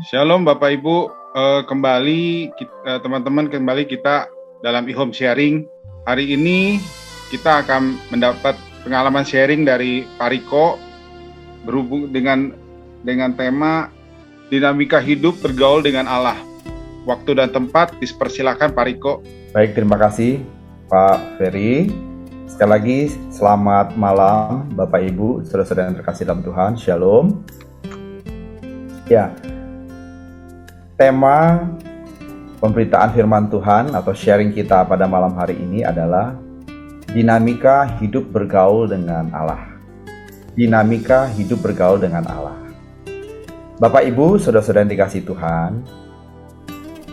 Shalom Bapak Ibu, teman-teman kembali kita dalam e-home sharing. Hari ini kita akan mendapat pengalaman sharing dari Pak Riko berhubung dengan tema dinamika hidup bergaul dengan Allah. Waktu dan tempat dipersilakan Pak Riko. Baik, terima kasih Pak Ferry. Sekali lagi selamat malam Bapak Ibu, saudara-saudara yang terkasih dalam Tuhan. Shalom. Ya, tema pemberitaan firman Tuhan atau sharing kita pada malam hari ini adalah dinamika hidup bergaul dengan Allah. Dinamika hidup bergaul dengan Allah. Bapak Ibu, saudara-saudara yang dikasih Tuhan,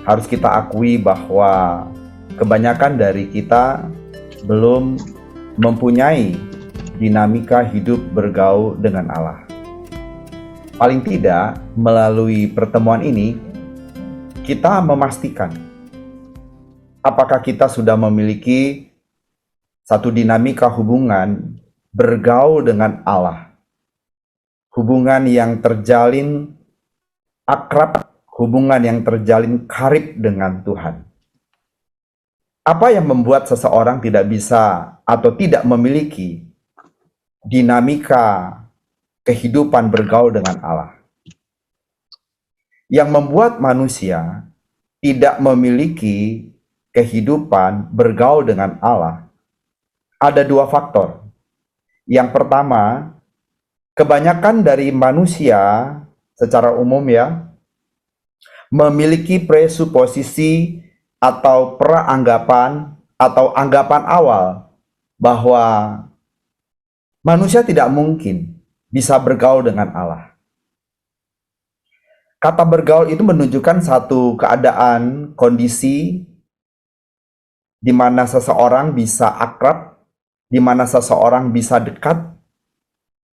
harus kita akui bahwa kebanyakan dari kita belum mempunyai dinamika hidup bergaul dengan Allah. Paling tidak, melalui pertemuan ini, kita memastikan apakah kita sudah memiliki satu dinamika hubungan bergaul dengan Allah. Hubungan yang terjalin akrab, hubungan yang terjalin karib dengan Tuhan. Apa yang membuat seseorang tidak bisa atau tidak memiliki dinamika kehidupan bergaul dengan Allah? Yang membuat manusia tidak memiliki kehidupan bergaul dengan Allah, ada dua faktor. Yang pertama, kebanyakan dari manusia secara umum memiliki presuposisi atau praanggapan atau anggapan awal bahwa manusia tidak mungkin bisa bergaul dengan Allah. Kata bergaul itu menunjukkan satu keadaan, kondisi di mana seseorang bisa akrab, di mana seseorang bisa dekat,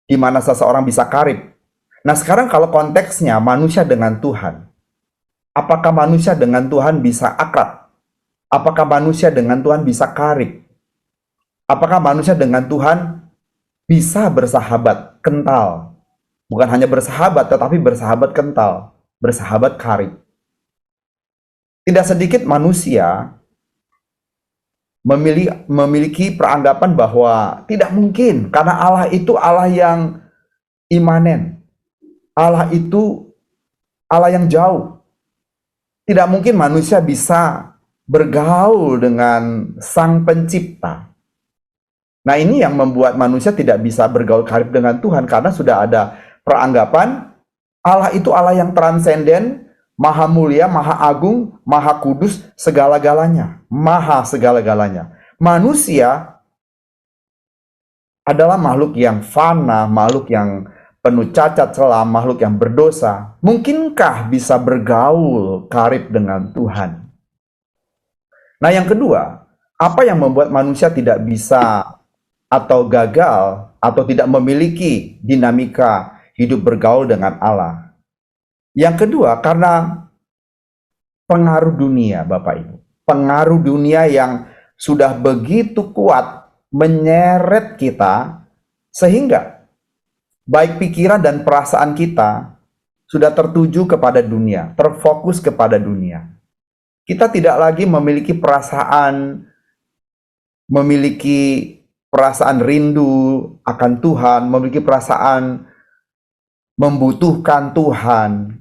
di mana seseorang bisa karib. Nah, sekarang kalau konteksnya manusia dengan Tuhan, apakah manusia dengan Tuhan bisa akrab? Apakah manusia dengan Tuhan bisa karib? Apakah manusia dengan Tuhan bisa bersahabat kental? Bukan hanya bersahabat, tetapi bersahabat kental, bersahabat karib. Tidak sedikit manusia memiliki peranggapan bahwa tidak mungkin, karena Allah itu Allah yang imanen. Allah itu Allah yang jauh. Tidak mungkin manusia bisa bergaul dengan Sang Pencipta. Nah, ini yang membuat manusia tidak bisa bergaul karib dengan Tuhan, karena sudah ada peranggapan Allah itu Allah yang transenden, maha mulia, maha agung, maha kudus, segala-galanya, maha segala-galanya. Manusia adalah makhluk yang fana, makhluk yang penuh cacat celah, makhluk yang berdosa. Mungkinkah bisa bergaul karib dengan Tuhan? Nah, yang kedua, apa yang membuat manusia tidak bisa atau gagal atau tidak memiliki dinamika hidup bergaul dengan Allah? Yang kedua, karena pengaruh dunia, Bapak Ibu. Pengaruh dunia yang sudah begitu kuat menyeret kita, sehingga baik pikiran dan perasaan kita sudah tertuju kepada dunia, terfokus kepada dunia. Kita tidak lagi memiliki perasaan rindu akan Tuhan, memiliki perasaan membutuhkan Tuhan.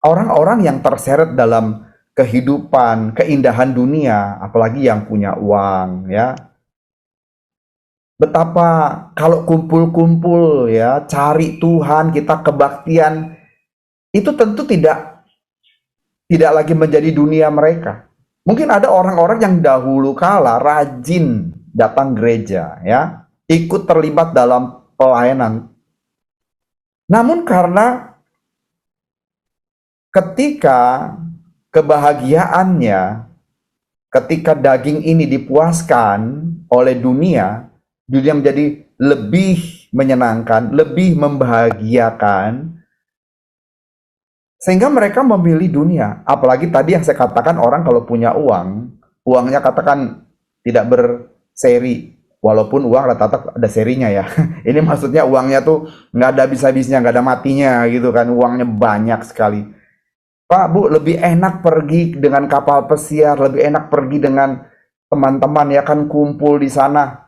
Orang-orang yang terseret dalam kehidupan, keindahan dunia, apalagi yang punya uang, betapa kalau kumpul-kumpul cari Tuhan, kita kebaktian, itu tentu tidak lagi menjadi dunia mereka. Mungkin ada orang-orang yang dahulu kala rajin datang gereja, ikut terlibat dalam pelayanan. Namun karena ketika kebahagiaannya, ketika daging ini dipuaskan oleh dunia menjadi lebih menyenangkan, lebih membahagiakan, sehingga mereka memilih dunia. Apalagi tadi yang saya katakan, orang kalau punya uang, uangnya katakan tidak berseri, Walaupun uang rata-rata ada serinya ya. Ini maksudnya uangnya tuh nggak ada habis-habisnya, nggak ada matinya gitu kan. Uangnya banyak sekali. Pak, Bu, lebih enak pergi dengan kapal pesiar, lebih enak pergi dengan teman-teman ya kan kumpul di sana.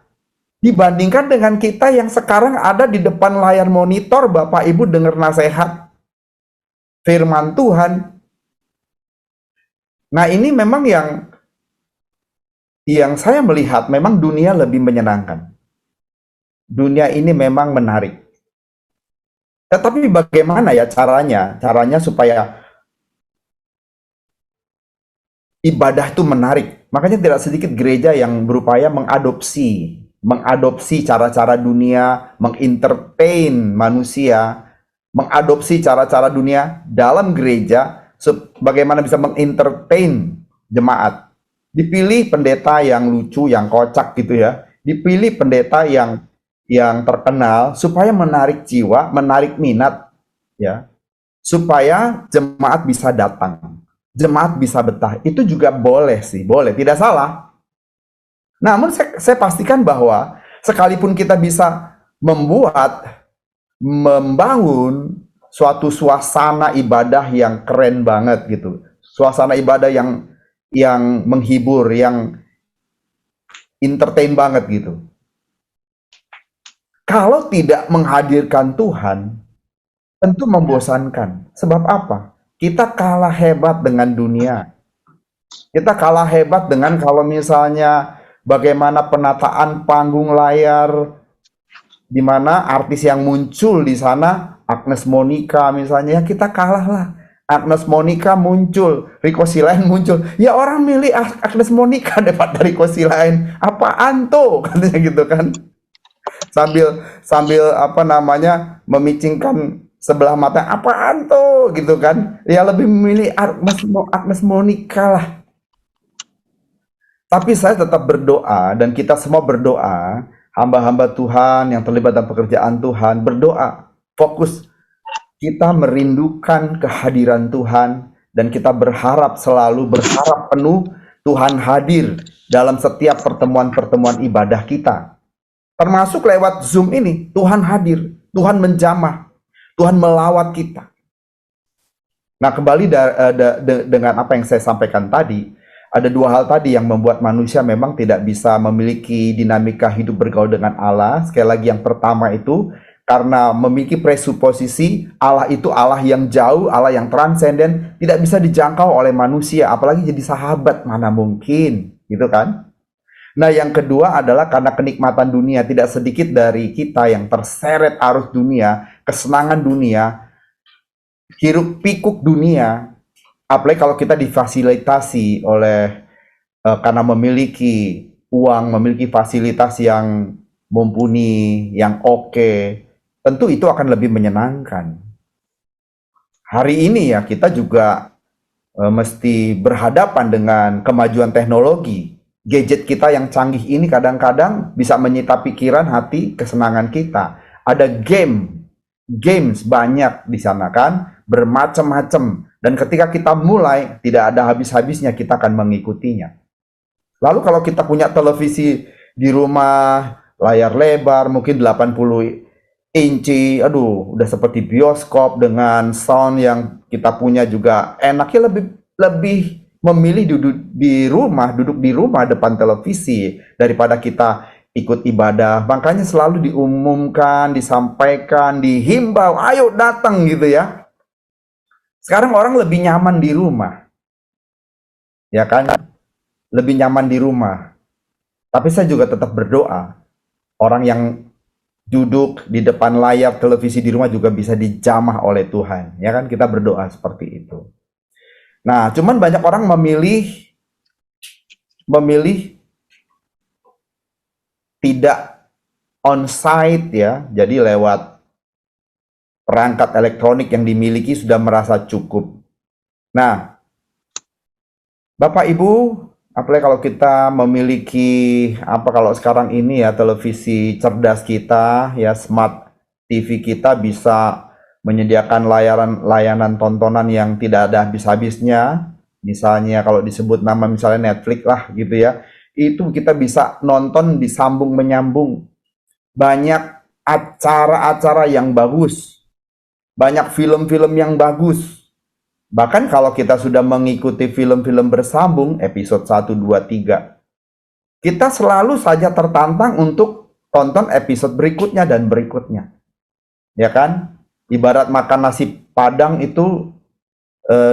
Dibandingkan dengan kita yang sekarang ada di depan layar monitor, Bapak Ibu dengar nasihat firman Tuhan. Nah, ini memang yang saya melihat memang dunia lebih menyenangkan. Dunia ini memang menarik. Tetapi bagaimana ya caranya? Caranya supaya ibadah itu menarik. Makanya tidak sedikit gereja yang berupaya mengadopsi cara-cara dunia, mengentertain manusia, mengadopsi cara-cara dunia dalam gereja, bagaimana bisa mengentertain jemaat. Dipilih pendeta yang lucu, yang kocak gitu ya. Dipilih pendeta yang terkenal supaya menarik jiwa, menarik minat ya, supaya jemaat bisa datang. Jemaat bisa betah. Itu juga boleh sih, boleh, tidak salah. Namun saya pastikan bahwa sekalipun kita bisa membangun suatu suasana ibadah yang keren banget gitu. Suasana ibadah yang menghibur, yang entertain banget gitu. Kalau tidak menghadirkan Tuhan, tentu membosankan. Sebab apa? Kita kalah hebat dengan dunia. Kita kalah hebat dengan kalau misalnya bagaimana penataan panggung layar, di mana artis yang muncul di sana, Agnes Monica misalnya, ya kita kalah lah. Agnes Monica muncul, Rico Silain muncul. Ya orang milih Agnes Monica daripada Rico Silain. Apaan tuh? Katanya gitu kan. Sambil apa namanya memicingkan sebelah mata, apaan tuh gitu kan. Ya lebih memilih Agnes Monica lah. Tapi saya tetap berdoa dan kita semua berdoa, hamba-hamba Tuhan yang terlibat dalam pekerjaan Tuhan berdoa, fokus kita merindukan kehadiran Tuhan dan kita berharap penuh Tuhan hadir dalam setiap pertemuan-pertemuan ibadah kita. Termasuk lewat Zoom ini, Tuhan hadir, Tuhan menjamah, Tuhan melawat kita. Nah, kembali dengan apa yang saya sampaikan tadi, ada dua hal tadi yang membuat manusia memang tidak bisa memiliki dinamika hidup bergaul dengan Allah. Sekali lagi yang pertama itu, karena memiliki presuposisi Allah itu Allah yang jauh, Allah yang transenden, tidak bisa dijangkau oleh manusia, apalagi jadi sahabat, mana mungkin, gitu kan? Nah, yang kedua adalah karena kenikmatan dunia. Tidak sedikit dari kita yang terseret arus dunia, kesenangan dunia, hiruk pikuk dunia, apalagi kalau kita difasilitasi oleh karena memiliki uang, memiliki fasilitas yang mumpuni, yang oke, tentu itu akan lebih menyenangkan. Hari ini ya kita juga mesti berhadapan dengan kemajuan teknologi. Gadget kita yang canggih ini kadang-kadang bisa menyita pikiran, hati, kesenangan kita. Ada games banyak di sana kan, bermacam-macam. Dan ketika kita mulai, tidak ada habis-habisnya kita akan mengikutinya. Lalu kalau kita punya televisi di rumah, layar lebar, mungkin 80 inci, aduh, udah seperti bioskop dengan sound yang kita punya juga enaknya lebih memilih duduk di rumah depan televisi daripada kita ikut ibadah. Makanya selalu diumumkan, disampaikan, dihimbau, ayo datang gitu ya. Sekarang orang lebih nyaman di rumah. Ya kan? Lebih nyaman di rumah. Tapi saya juga tetap berdoa. Orang yang duduk di depan layar televisi di rumah juga bisa dijamah oleh Tuhan. Ya kan? Kita berdoa seperti itu. Nah, cuman banyak orang memilih tidak on-site ya, jadi lewat perangkat elektronik yang dimiliki sudah merasa cukup. Nah, Bapak Ibu, apalagi kalau kita memiliki kalau sekarang ini ya televisi cerdas kita ya, smart TV kita bisa menyediakan layanan tontonan yang tidak ada habis-habisnya. Misalnya kalau disebut nama misalnya Netflix lah gitu ya. itu kita bisa nonton disambung menyambung. Banyak acara-acara yang bagus, banyak film-film yang bagus. Bahkan kalau kita sudah mengikuti film-film bersambung, episode 1, 2, 3, kita selalu saja tertantang untuk tonton episode berikutnya dan berikutnya. Ya kan? Ibarat makan nasi Padang itu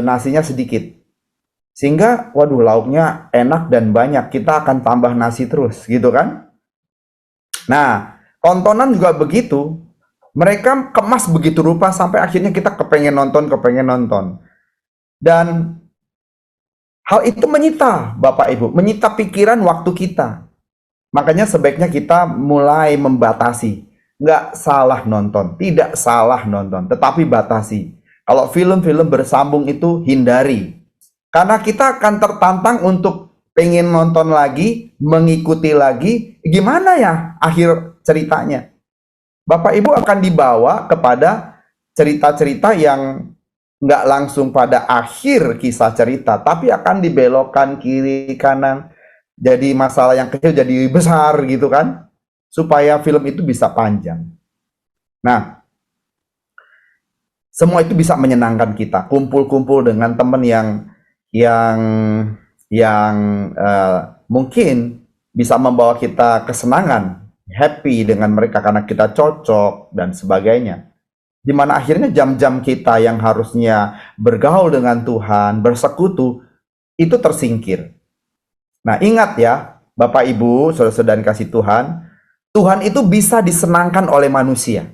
nasinya sedikit. Sehingga, waduh, lauknya enak dan banyak. Kita akan tambah nasi terus, gitu kan? Nah, tontonan juga begitu. Mereka kemas begitu rupa sampai akhirnya kita kepengen nonton. Dan hal itu menyita, Bapak Ibu, menyita pikiran waktu kita. Makanya sebaiknya kita mulai membatasi. Nggak salah nonton, tidak salah nonton, tetapi batasi. Kalau film-film bersambung itu hindari. Karena kita akan tertantang untuk pengen nonton lagi, mengikuti lagi. Gimana ya akhir ceritanya? Bapak Ibu akan dibawa kepada cerita-cerita yang nggak langsung pada akhir kisah cerita, tapi akan dibelokkan kiri kanan. Jadi masalah yang kecil jadi besar gitu kan, supaya film itu bisa panjang. Nah, semua itu bisa menyenangkan kita. Kumpul-kumpul dengan teman yang mungkin bisa membawa kita kesenangan, happy dengan mereka karena kita cocok dan sebagainya. Di mana akhirnya jam-jam kita yang harusnya bergaul dengan Tuhan, bersekutu, itu tersingkir. Nah, ingat ya, Bapak Ibu, saudara-saudara yang kasih Tuhan, Tuhan itu bisa disenangkan oleh manusia.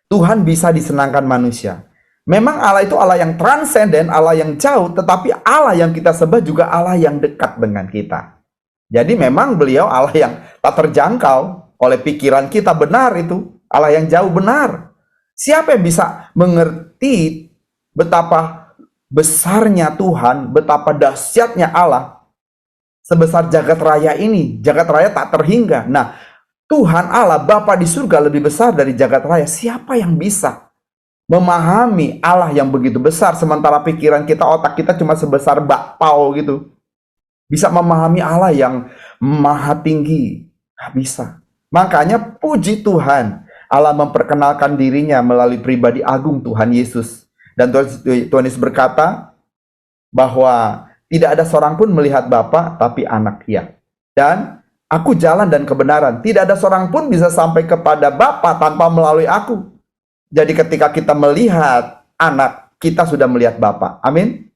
Tuhan bisa disenangkan manusia. Memang Allah itu Allah yang transenden, Allah yang jauh, tetapi Allah yang kita sembah juga Allah yang dekat dengan kita. Jadi memang beliau Allah yang tak terjangkau oleh pikiran kita, benar itu. Allah yang jauh, benar. Siapa yang bisa mengerti betapa besarnya Tuhan, betapa dahsyatnya Allah, sebesar jagat raya ini, jagat raya tak terhingga. Nah, Tuhan Allah, Bapa di surga lebih besar dari jagat raya. Siapa yang bisa memahami Allah yang begitu besar, sementara pikiran kita, otak kita cuma sebesar bakpao gitu? Bisa memahami Allah yang maha tinggi? Nggak bisa. Makanya puji Tuhan, Allah memperkenalkan dirinya melalui pribadi agung Tuhan Yesus. Dan Tuhan Yesus berkata bahwa tidak ada seorang pun melihat Bapa, tapi anak ya. Dan aku jalan dan kebenaran. Tidak ada seorang pun bisa sampai kepada Bapa tanpa melalui aku. Jadi ketika kita melihat anak, kita sudah melihat Bapa. Amin.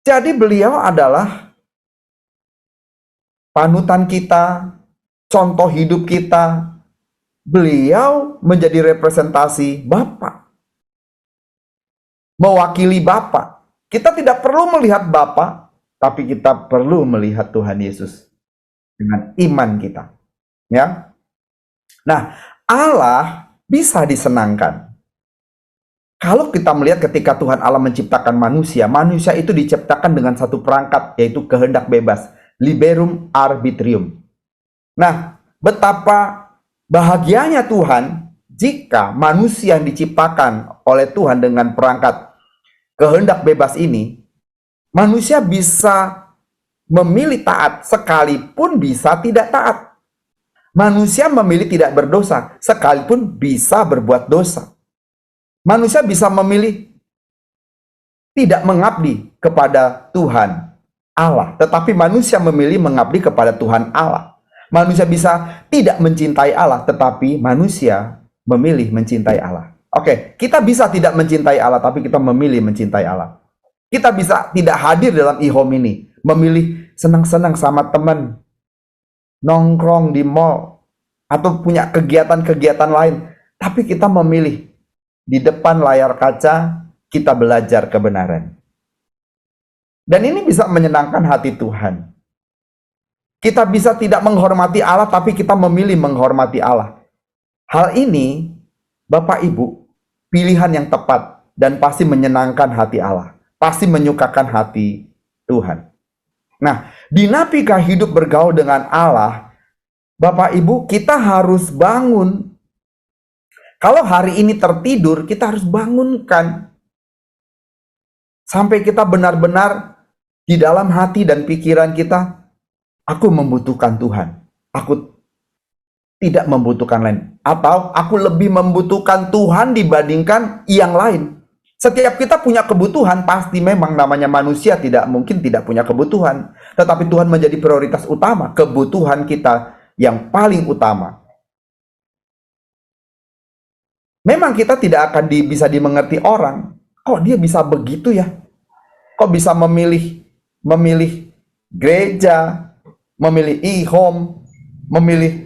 Jadi beliau adalah panutan kita, contoh hidup kita. Beliau menjadi representasi Bapa. Mewakili Bapa. Kita tidak perlu melihat Bapa, tapi kita perlu melihat Tuhan Yesus dengan iman kita. Ya. Nah, Allah bisa disenangkan. Kalau kita melihat ketika Tuhan Allah menciptakan manusia, manusia itu diciptakan dengan satu perangkat, yaitu kehendak bebas, liberum arbitrium. Nah, betapa bahagianya Tuhan jika manusia yang diciptakan oleh Tuhan dengan perangkat kehendak bebas ini, manusia bisa memilih taat sekalipun bisa tidak taat. Manusia memilih tidak berdosa sekalipun bisa berbuat dosa. Manusia bisa memilih tidak mengabdi kepada Tuhan Allah, tetapi manusia memilih mengabdi kepada Tuhan Allah. Manusia bisa tidak mencintai Allah, tetapi manusia memilih mencintai Allah. Oke, kita bisa tidak mencintai Allah, tapi kita memilih mencintai Allah. Kita bisa tidak hadir dalam e-home ini, memilih senang-senang sama teman, nongkrong di mall, atau punya kegiatan-kegiatan lain. Tapi kita memilih di depan layar kaca, kita belajar kebenaran. Dan ini bisa menyenangkan hati Tuhan. Kita bisa tidak menghormati Allah, tapi kita memilih menghormati Allah. Hal ini, Bapak Ibu, pilihan yang tepat dan pasti menyenangkan hati Allah. Pasti menyukakan hati Tuhan. Nah, dinamika hidup bergaul dengan Allah, Bapak Ibu, kita harus bangun. Kalau hari ini tertidur, kita harus bangunkan. Sampai kita benar-benar Di dalam hati dan pikiran kita, aku membutuhkan Tuhan. Aku tidak membutuhkan lain. Atau aku lebih membutuhkan Tuhan dibandingkan yang lain. Setiap kita punya kebutuhan, pasti memang namanya manusia tidak mungkin tidak punya kebutuhan. Tetapi Tuhan menjadi prioritas utama, kebutuhan kita yang paling utama. Memang kita tidak akan bisa dimengerti orang. Kok dia bisa begitu ya? Kok bisa memilih gereja, memilih e-home, memilih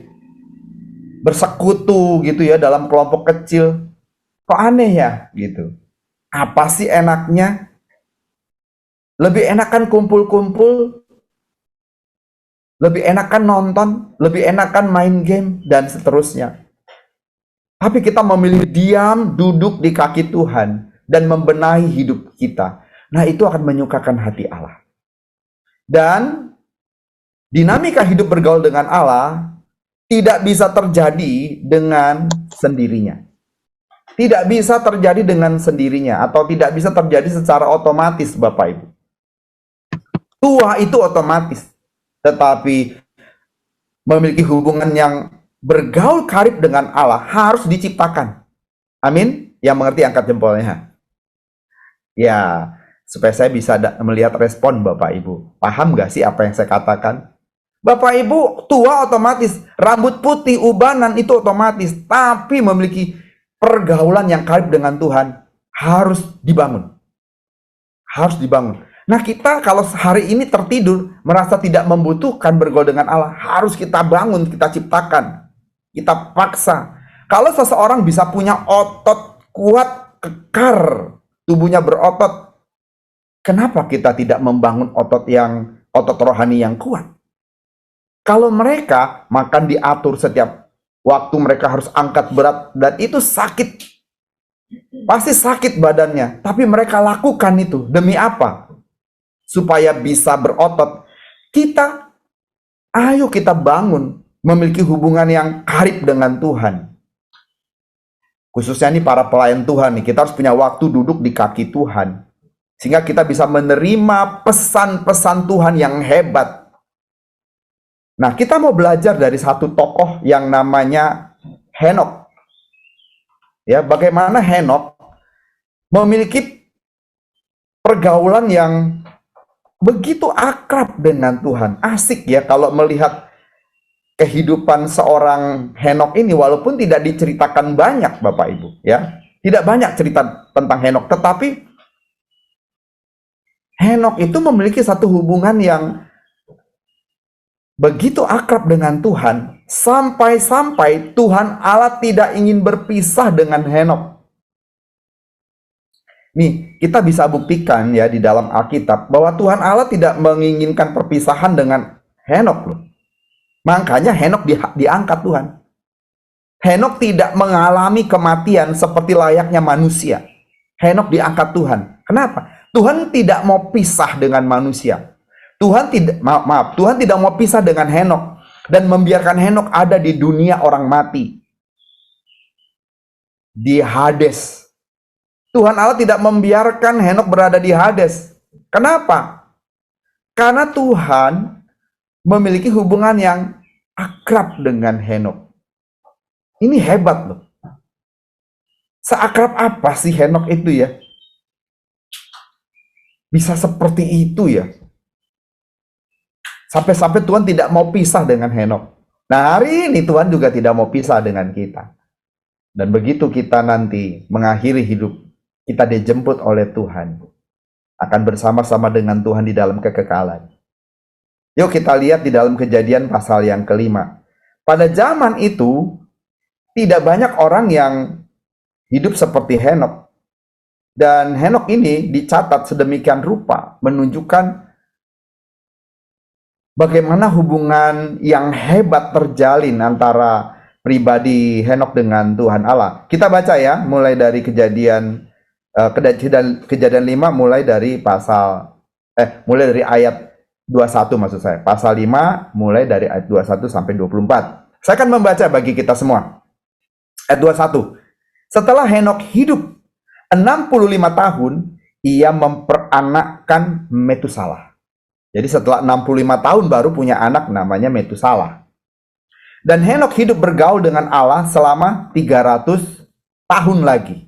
bersekutu gitu ya dalam kelompok kecil. Kok aneh ya gitu. Apa sih enaknya? Lebih enakan kumpul-kumpul, lebih enakan nonton, lebih enakan main game, dan seterusnya. Tapi kita memilih diam, duduk di kaki Tuhan, dan membenahi hidup kita. Nah, itu akan menyukakan hati Allah. Dan dinamika hidup bergaul dengan Allah tidak bisa terjadi dengan sendirinya. Tidak bisa terjadi dengan sendirinya, atau tidak bisa terjadi secara otomatis, Bapak Ibu. Tua itu otomatis, tetapi memiliki hubungan yang bergaul karib dengan Allah harus diciptakan. Amin? Yang mengerti angkat jempolnya. Ya, supaya saya bisa melihat respon Bapak Ibu. Paham gak sih apa yang saya katakan? Bapak Ibu, tua otomatis, rambut putih, ubanan itu otomatis, tapi memiliki pergaulan yang karib dengan Tuhan harus dibangun. Harus dibangun. Nah, kita kalau hari ini tertidur, merasa tidak membutuhkan bergaul dengan Allah, harus kita bangun, kita ciptakan, kita paksa. Kalau seseorang bisa punya otot kuat, kekar, tubuhnya berotot, kenapa kita tidak membangun otot rohani yang kuat? Kalau mereka makan diatur setiap waktu, mereka harus angkat berat, dan itu sakit. Pasti sakit badannya, tapi mereka lakukan itu. Demi apa? Supaya bisa berotot. Ayo kita bangun, memiliki hubungan yang karib dengan Tuhan. Khususnya nih para pelayan Tuhan nih, kita harus punya waktu duduk di kaki Tuhan. Sehingga kita bisa menerima pesan-pesan Tuhan yang hebat. Nah, kita mau belajar dari satu tokoh yang namanya Henokh. Ya, bagaimana Henokh memiliki pergaulan yang begitu akrab dengan Tuhan. Asik ya kalau melihat kehidupan seorang Henokh ini, walaupun tidak diceritakan banyak Bapak Ibu, ya. Tidak banyak cerita tentang Henokh, tetapi Henokh itu memiliki satu hubungan yang begitu akrab dengan Tuhan, sampai-sampai Tuhan Allah tidak ingin berpisah dengan Henokh. Nih, kita bisa buktikan ya di dalam Alkitab bahwa Tuhan Allah tidak menginginkan perpisahan dengan Henokh loh. Makanya Henokh diangkat Tuhan. Henokh tidak mengalami kematian seperti layaknya manusia. Henokh diangkat Tuhan. Kenapa? Tuhan tidak mau pisah dengan manusia. Tuhan tidak mau pisah dengan Henokh dan membiarkan Henokh ada di dunia orang mati. Di Hades. Tuhan Allah tidak membiarkan Henokh berada di Hades. Kenapa? Karena Tuhan memiliki hubungan yang akrab dengan Henokh. Ini hebat loh. Seakrab apa sih Henokh itu ya? Bisa seperti itu ya. Sampai-sampai Tuhan tidak mau pisah dengan Henokh. Nah, hari ini Tuhan juga tidak mau pisah dengan kita. Dan begitu kita nanti mengakhiri hidup, kita dijemput oleh Tuhan. Akan bersama-sama dengan Tuhan di dalam kekekalan. Yuk kita lihat di dalam Kejadian pasal yang kelima. Pada zaman itu, tidak banyak orang yang hidup seperti Henokh. Dan Henokh ini dicatat sedemikian rupa, menunjukkan bagaimana hubungan yang hebat terjalin antara pribadi Henokh dengan Tuhan Allah. Kita baca ya, mulai dari kejadian 5, mulai dari mulai dari ayat 21 maksud saya. Pasal 5 mulai dari ayat 21 sampai 24. Saya akan membaca bagi kita semua. Ayat 21. Setelah Henokh hidup 65 tahun, ia memperanakkan Metusalah. Jadi setelah 65 tahun baru punya anak namanya Metusalah. Dan Henok hidup bergaul dengan Allah selama 300 tahun lagi.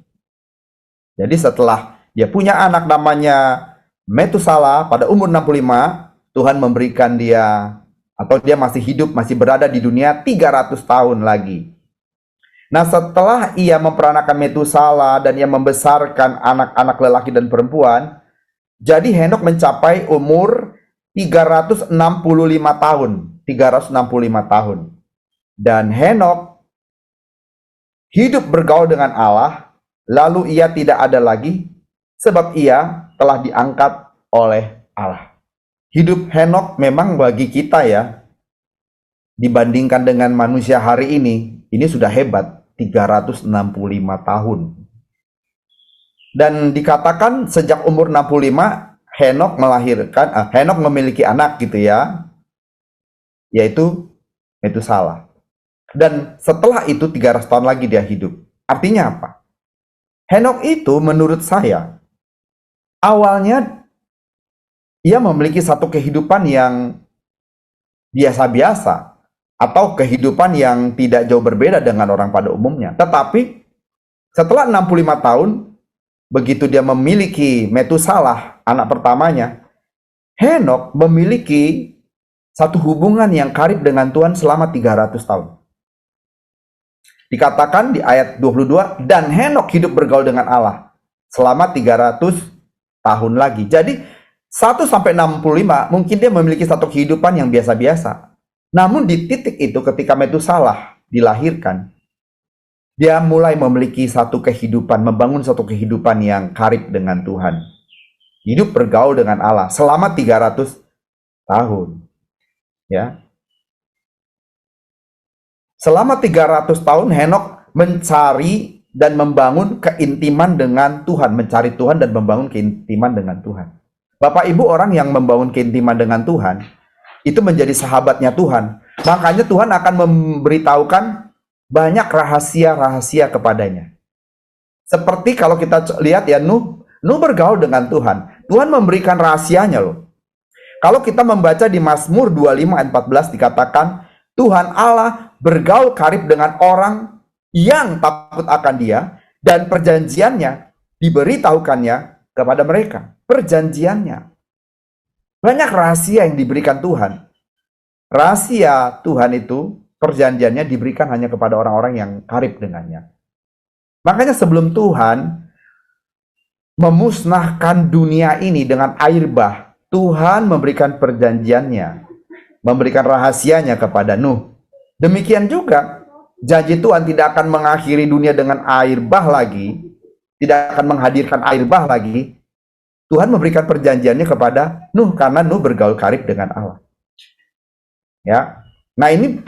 Jadi setelah dia punya anak namanya Metusalah pada umur 65, Tuhan memberikan dia, atau dia masih hidup, masih berada di dunia 300 tahun lagi. Nah, setelah ia memperanakan Metusalah dan ia membesarkan anak-anak lelaki dan perempuan, jadi Henok mencapai umur 365 tahun. 365 tahun. Dan Henok hidup bergaul dengan Allah, lalu ia tidak ada lagi, sebab ia telah diangkat oleh Allah. Hidup Henok memang bagi kita ya, dibandingkan dengan manusia hari ini sudah hebat, 365 tahun. Dan dikatakan sejak umur 65, Henok memiliki anak gitu ya, yaitu Metusalah. Dan setelah itu 300 tahun lagi dia hidup. Artinya apa? Henok itu menurut saya, awalnya ia memiliki satu kehidupan yang biasa-biasa, atau kehidupan yang tidak jauh berbeda dengan orang pada umumnya. Tetapi setelah 65 tahun, begitu dia memiliki Metusalah, anak pertamanya, Henok memiliki satu hubungan yang karib dengan Tuhan selama 300 tahun. Dikatakan di ayat 22, dan Henok hidup bergaul dengan Allah selama 300 tahun lagi. Jadi 1 sampai 65 mungkin dia memiliki satu kehidupan yang biasa-biasa. Namun di titik itu ketika Metusalah dilahirkan, dia mulai memiliki satu kehidupan, membangun satu kehidupan yang karib dengan Tuhan. Hidup bergaul dengan Allah selama 300 tahun. Ya. Selama 300 tahun Henok mencari dan membangun keintiman dengan Tuhan, mencari Tuhan dan membangun keintiman dengan Tuhan. Bapak Ibu, orang yang membangun keintiman dengan Tuhan itu menjadi sahabatnya Tuhan. Makanya Tuhan akan memberitahukan banyak rahasia-rahasia kepadanya. Seperti kalau kita lihat ya, Nuh bergaul dengan Tuhan. Tuhan memberikan rahasianya loh. Kalau kita membaca di Mazmur 25 ayat 14 dikatakan, Tuhan Allah bergaul karib dengan orang yang takut akan Dia, dan perjanjiannya diberitahukannya kepada mereka. Perjanjiannya. Banyak rahasia yang diberikan Tuhan. Rahasia Tuhan itu, perjanjiannya diberikan hanya kepada orang-orang yang karib dengannya. Makanya sebelum Tuhan memusnahkan dunia ini dengan air bah, Tuhan memberikan perjanjiannya, memberikan rahasianya kepada Nuh. Demikian juga, janji Tuhan tidak akan mengakhiri dunia dengan air bah lagi, tidak akan menghadirkan air bah lagi. Tuhan memberikan perjanjiannya kepada Nuh karena Nuh bergaul karib dengan Allah. Ya. Nah, ini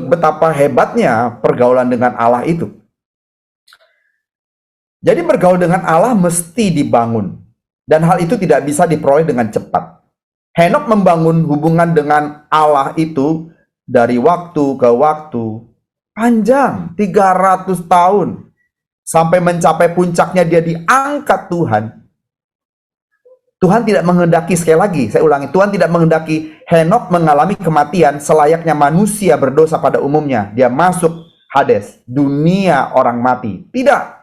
betapa hebatnya pergaulan dengan Allah itu. Jadi bergaul dengan Allah mesti dibangun, dan hal itu tidak bisa diperoleh dengan cepat. Henok membangun hubungan dengan Allah itu dari waktu ke waktu panjang, 300 tahun, sampai mencapai puncaknya dia diangkat Tuhan. Tuhan tidak menghendaki, sekali lagi saya ulangi, Tuhan tidak menghendaki Henok mengalami kematian selayaknya manusia berdosa pada umumnya. Dia masuk Hades, dunia orang mati. Tidak.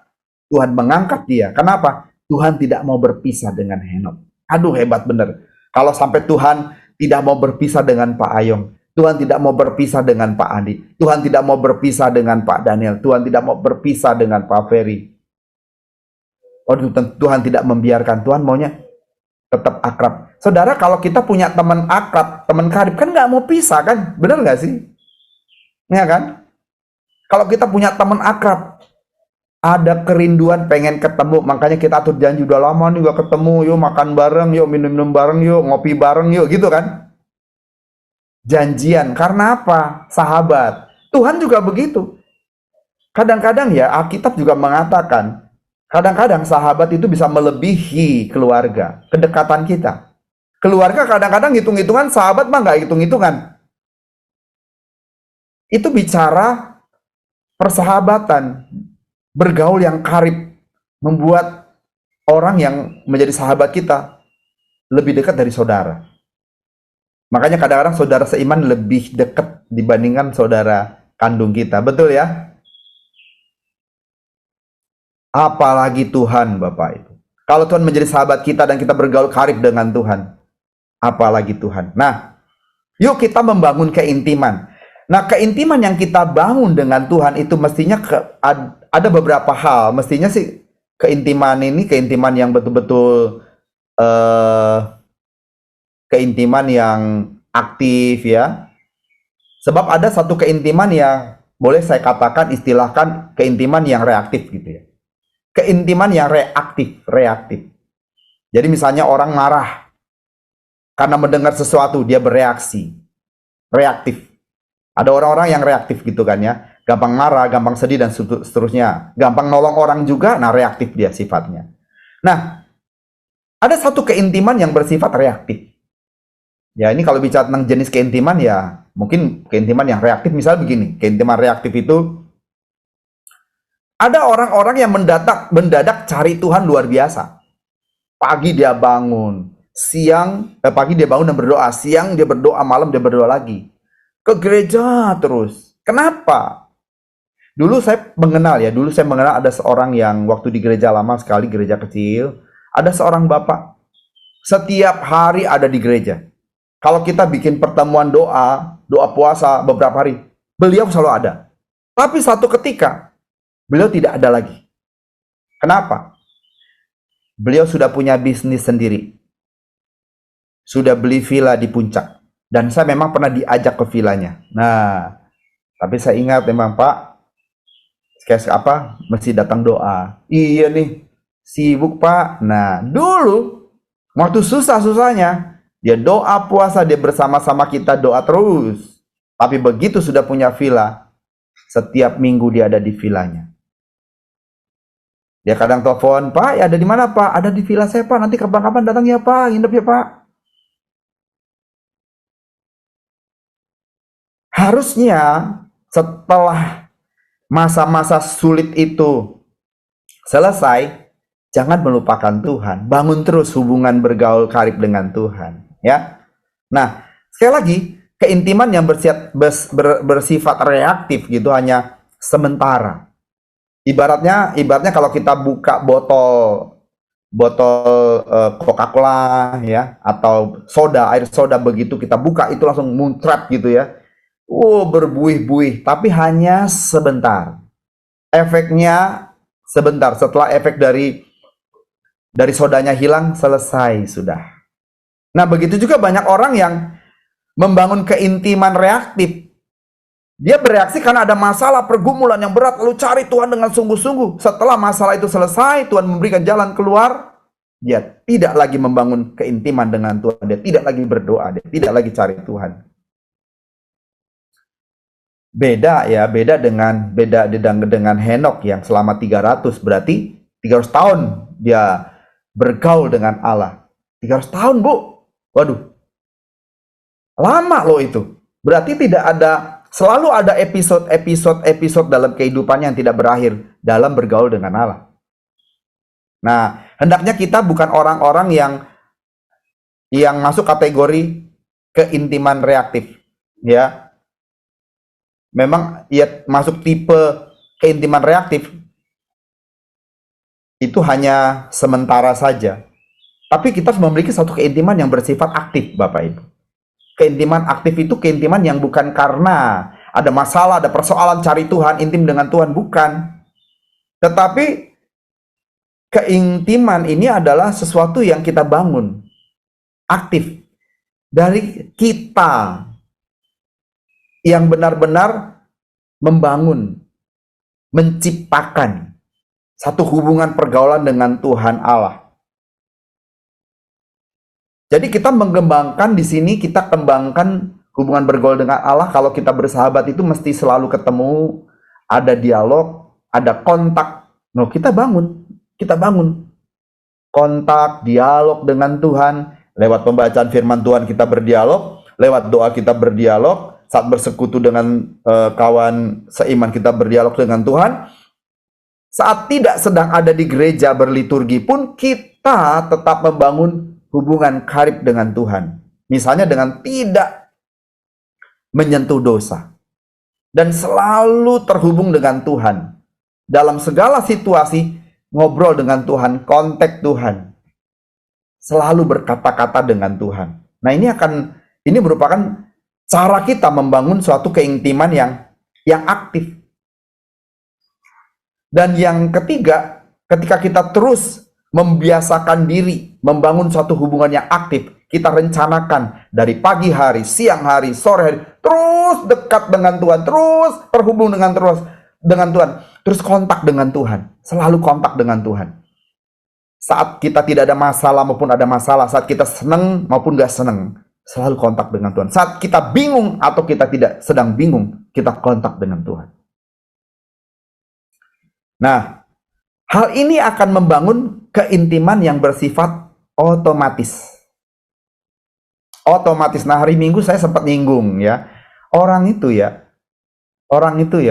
Tuhan mengangkat dia. Kenapa? Tuhan tidak mau berpisah dengan Henok. Aduh, hebat bener. Kalau sampai Tuhan tidak mau berpisah dengan Pak Ayong, Tuhan tidak mau berpisah dengan Pak Andi, Tuhan tidak mau berpisah dengan Pak Daniel, Tuhan tidak mau berpisah dengan Pak Ferry. Oh, Tuhan tidak membiarkan. Tuhan maunya tetap akrab. Saudara, kalau kita punya teman akrab, teman karib, kan nggak mau pisah kan? Bener nggak sih? Ya kan? Kalau kita punya teman akrab, ada kerinduan pengen ketemu, makanya kita atur janji, udah lama nih gak ketemu, yuk makan bareng, yuk minum-minum bareng, yuk ngopi bareng, yuk gitu kan? Janjian, karena apa? Sahabat. Tuhan juga begitu. Kadang-kadang ya, Alkitab juga mengatakan, kadang-kadang sahabat itu bisa melebihi keluarga, kedekatan kita. Keluarga kadang-kadang hitung-hitungan, sahabat mah nggak hitung-hitungan. Itu bicara persahabatan, bergaul yang karib, membuat orang yang menjadi sahabat kita lebih dekat dari saudara. Makanya kadang-kadang saudara seiman lebih dekat dibandingkan saudara kandung kita. Betul ya? Apalagi Tuhan, Bapak Ibu. Kalau Tuhan menjadi sahabat kita dan kita bergaul karib dengan Tuhan, apalagi Tuhan. Nah, yuk kita membangun keintiman. Nah, keintiman yang kita bangun dengan Tuhan itu mestinya ada beberapa hal. Mestinya sih keintiman ini keintiman yang betul-betul keintiman yang aktif ya. Sebab ada satu keintiman yang boleh saya katakan istilahkan keintiman yang reaktif gitu ya. Keintiman yang reaktif. Jadi misalnya orang marah karena mendengar sesuatu dia bereaksi, reaktif. Ada orang-orang yang reaktif gitu kan ya, gampang marah, gampang sedih dan seterusnya. Gampang nolong orang juga, nah reaktif dia sifatnya. Nah, ada satu keintiman yang bersifat reaktif. Ya ini kalau bicara tentang jenis keintiman ya, mungkin keintiman yang reaktif misalnya begini, keintiman reaktif itu ada orang-orang yang mendadak cari Tuhan luar biasa. Pagi dia bangun, pagi dia bangun dan berdoa, siang dia berdoa, malam dia berdoa lagi. Ke gereja terus. Kenapa? Dulu saya mengenal ada seorang yang waktu di gereja lama sekali, gereja kecil, ada seorang bapak setiap hari ada di gereja. Kalau kita bikin pertemuan doa puasa beberapa hari, beliau selalu ada. Tapi satu ketika beliau tidak ada lagi. Kenapa? Beliau sudah punya bisnis sendiri. Sudah beli villa di puncak. Dan saya memang pernah diajak ke villanya. Nah, tapi saya ingat memang Pak, mesti datang doa. Iya nih, sibuk Pak. Nah, dulu, waktu susah-susahnya, dia doa puasa, dia bersama-sama kita doa terus. Tapi begitu sudah punya villa, setiap minggu dia ada di villanya. Dia kadang telepon, Pak, ya ada di mana Pak? Ada di villa saya Pak, nanti kapan-kapan datang ya Pak, nginep ya Pak. Harusnya setelah masa-masa sulit itu selesai, jangan melupakan Tuhan. Bangun terus hubungan bergaul karib dengan Tuhan. Ya. Nah, sekali lagi, keintiman yang bersifat reaktif gitu hanya sementara. Ibaratnya kalau kita buka botol Coca-Cola ya atau air soda begitu kita buka itu langsung muncrat gitu ya. Berbuih-buih, tapi hanya sebentar. Efeknya sebentar. Setelah efek dari sodanya hilang, selesai sudah. Nah, begitu juga banyak orang yang membangun keintiman reaktif. Dia bereaksi karena ada masalah, pergumulan yang berat, lalu cari Tuhan dengan sungguh-sungguh. Setelah masalah itu selesai, Tuhan memberikan jalan keluar, dia tidak lagi membangun keintiman dengan Tuhan. Dia tidak lagi berdoa, dia tidak lagi cari Tuhan. Beda dengan Henok yang selama 300, berarti 300 tahun dia bergaul dengan Allah. 300 tahun, Bu. Waduh. Lama loh itu. Berarti selalu ada episode dalam kehidupannya yang tidak berakhir dalam bergaul dengan Allah. Nah, hendaknya kita bukan orang-orang yang masuk kategori keintiman reaktif, ya. Memang ia masuk tipe keintiman reaktif itu hanya sementara saja. Tapi kita harus memiliki satu keintiman yang bersifat aktif, Bapak Ibu. Keintiman aktif itu keintiman yang bukan karena ada masalah, ada persoalan cari Tuhan, intim dengan Tuhan, bukan. Tetapi keintiman ini adalah sesuatu yang kita bangun aktif dari kita yang benar-benar membangun, menciptakan satu hubungan pergaulan dengan Tuhan Allah. Jadi kita mengembangkan di sini, kita kembangkan hubungan bergaul dengan Allah. Kalau kita bersahabat itu mesti selalu ketemu, ada dialog, ada kontak. No, kita bangun kontak, dialog dengan Tuhan. Lewat pembacaan firman Tuhan kita berdialog, lewat doa kita berdialog. Saat bersekutu dengan kawan seiman kita berdialog dengan Tuhan. Saat tidak sedang ada di gereja berliturgi pun kita tetap membangun hubungan karib dengan Tuhan. Misalnya dengan tidak menyentuh dosa. Dan selalu terhubung dengan Tuhan. Dalam segala situasi, ngobrol dengan Tuhan, kontak Tuhan. Selalu berkata-kata dengan Tuhan. Nah, ini merupakan cara kita membangun suatu keintiman yang aktif. Dan yang ketiga, ketika kita terus membiasakan diri membangun suatu hubungan yang aktif, kita rencanakan dari pagi hari, siang hari, sore hari, terus dekat dengan Tuhan, terus terhubung dengan Tuhan, terus kontak dengan Tuhan, selalu kontak dengan Tuhan. Saat kita tidak ada masalah maupun ada masalah, saat kita senang maupun gak senang, selalu kontak dengan Tuhan. Saat kita bingung atau kita tidak sedang bingung, kita kontak dengan Tuhan. Nah, hal ini akan membangun keintiman yang bersifat otomatis. Nah, hari Minggu saya sempat nyinggung ya. Orang itu ya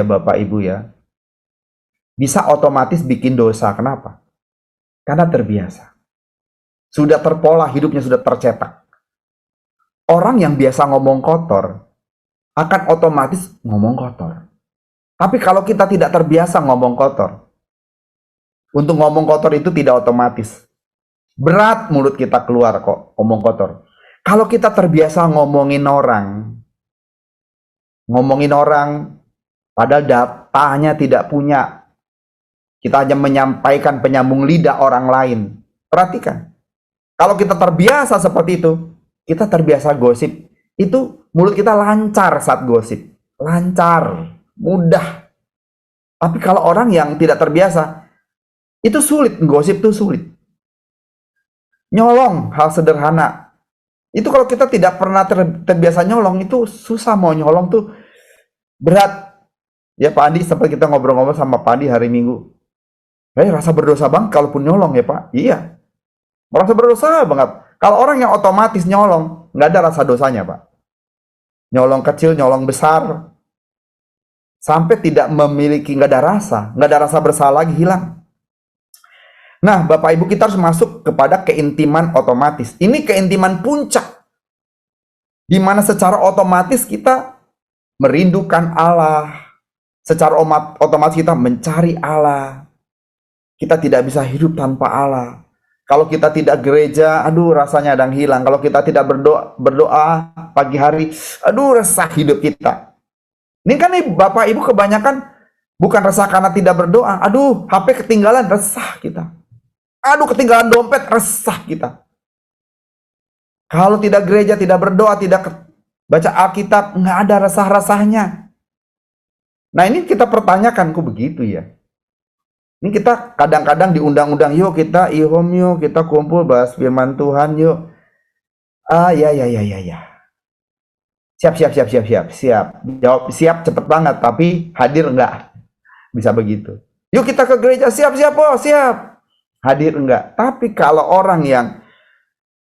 Bapak Ibu ya, bisa otomatis bikin dosa. Kenapa? Karena terbiasa. Sudah terpola, hidupnya sudah tercetak. Orang yang biasa ngomong kotor akan otomatis ngomong kotor. Tapi kalau kita tidak terbiasa ngomong kotor, untuk ngomong kotor itu tidak otomatis. Berat mulut kita keluar kok ngomong kotor. Kalau kita terbiasa ngomongin orang, padahal datanya tidak punya, kita hanya menyampaikan penyambung lidah orang lain. Perhatikan, kalau kita terbiasa seperti itu, kita terbiasa gosip, itu mulut kita lancar saat gosip. Lancar, mudah. Tapi kalau orang yang tidak terbiasa, itu sulit, gosip itu sulit. Nyolong, hal sederhana. Itu kalau kita tidak pernah terbiasa nyolong, itu susah mau nyolong tuh berat. Ya Pak Andi, sempat kita ngobrol-ngobrol sama Pak Andi hari Minggu. Rasa berdosa banget kalaupun nyolong ya Pak. Iya, merasa berdosa banget. Kalau orang yang otomatis nyolong, nggak ada rasa dosanya Pak. Nyolong kecil, nyolong besar, sampai tidak memiliki, nggak ada rasa bersalah lagi, hilang. Nah, Bapak Ibu, kita harus masuk kepada keintiman otomatis. Ini keintiman puncak, di mana secara otomatis kita merindukan Allah. Secara otomatis kita mencari Allah. Kita tidak bisa hidup tanpa Allah. Kalau kita tidak gereja, aduh rasanya ada yang hilang. Kalau kita tidak berdoa pagi hari, aduh resah hidup kita. Ini kan nih Bapak Ibu kebanyakan bukan resah karena tidak berdoa. Aduh, HP ketinggalan, resah kita. Aduh, ketinggalan dompet, resah kita. Kalau tidak gereja, tidak berdoa, tidak baca Alkitab, nggak ada resah-rasahnya. Nah, ini kita pertanyakan, kok begitu ya? Ini kita kadang-kadang diundang-undang, yuk kita ihom, yuk kita kumpul bahas firman Tuhan, yuk. Ya. Siap. Jawab siap cepet banget, tapi hadir enggak. Bisa begitu. Yuk kita ke gereja, siap. Hadir enggak. Tapi kalau orang yang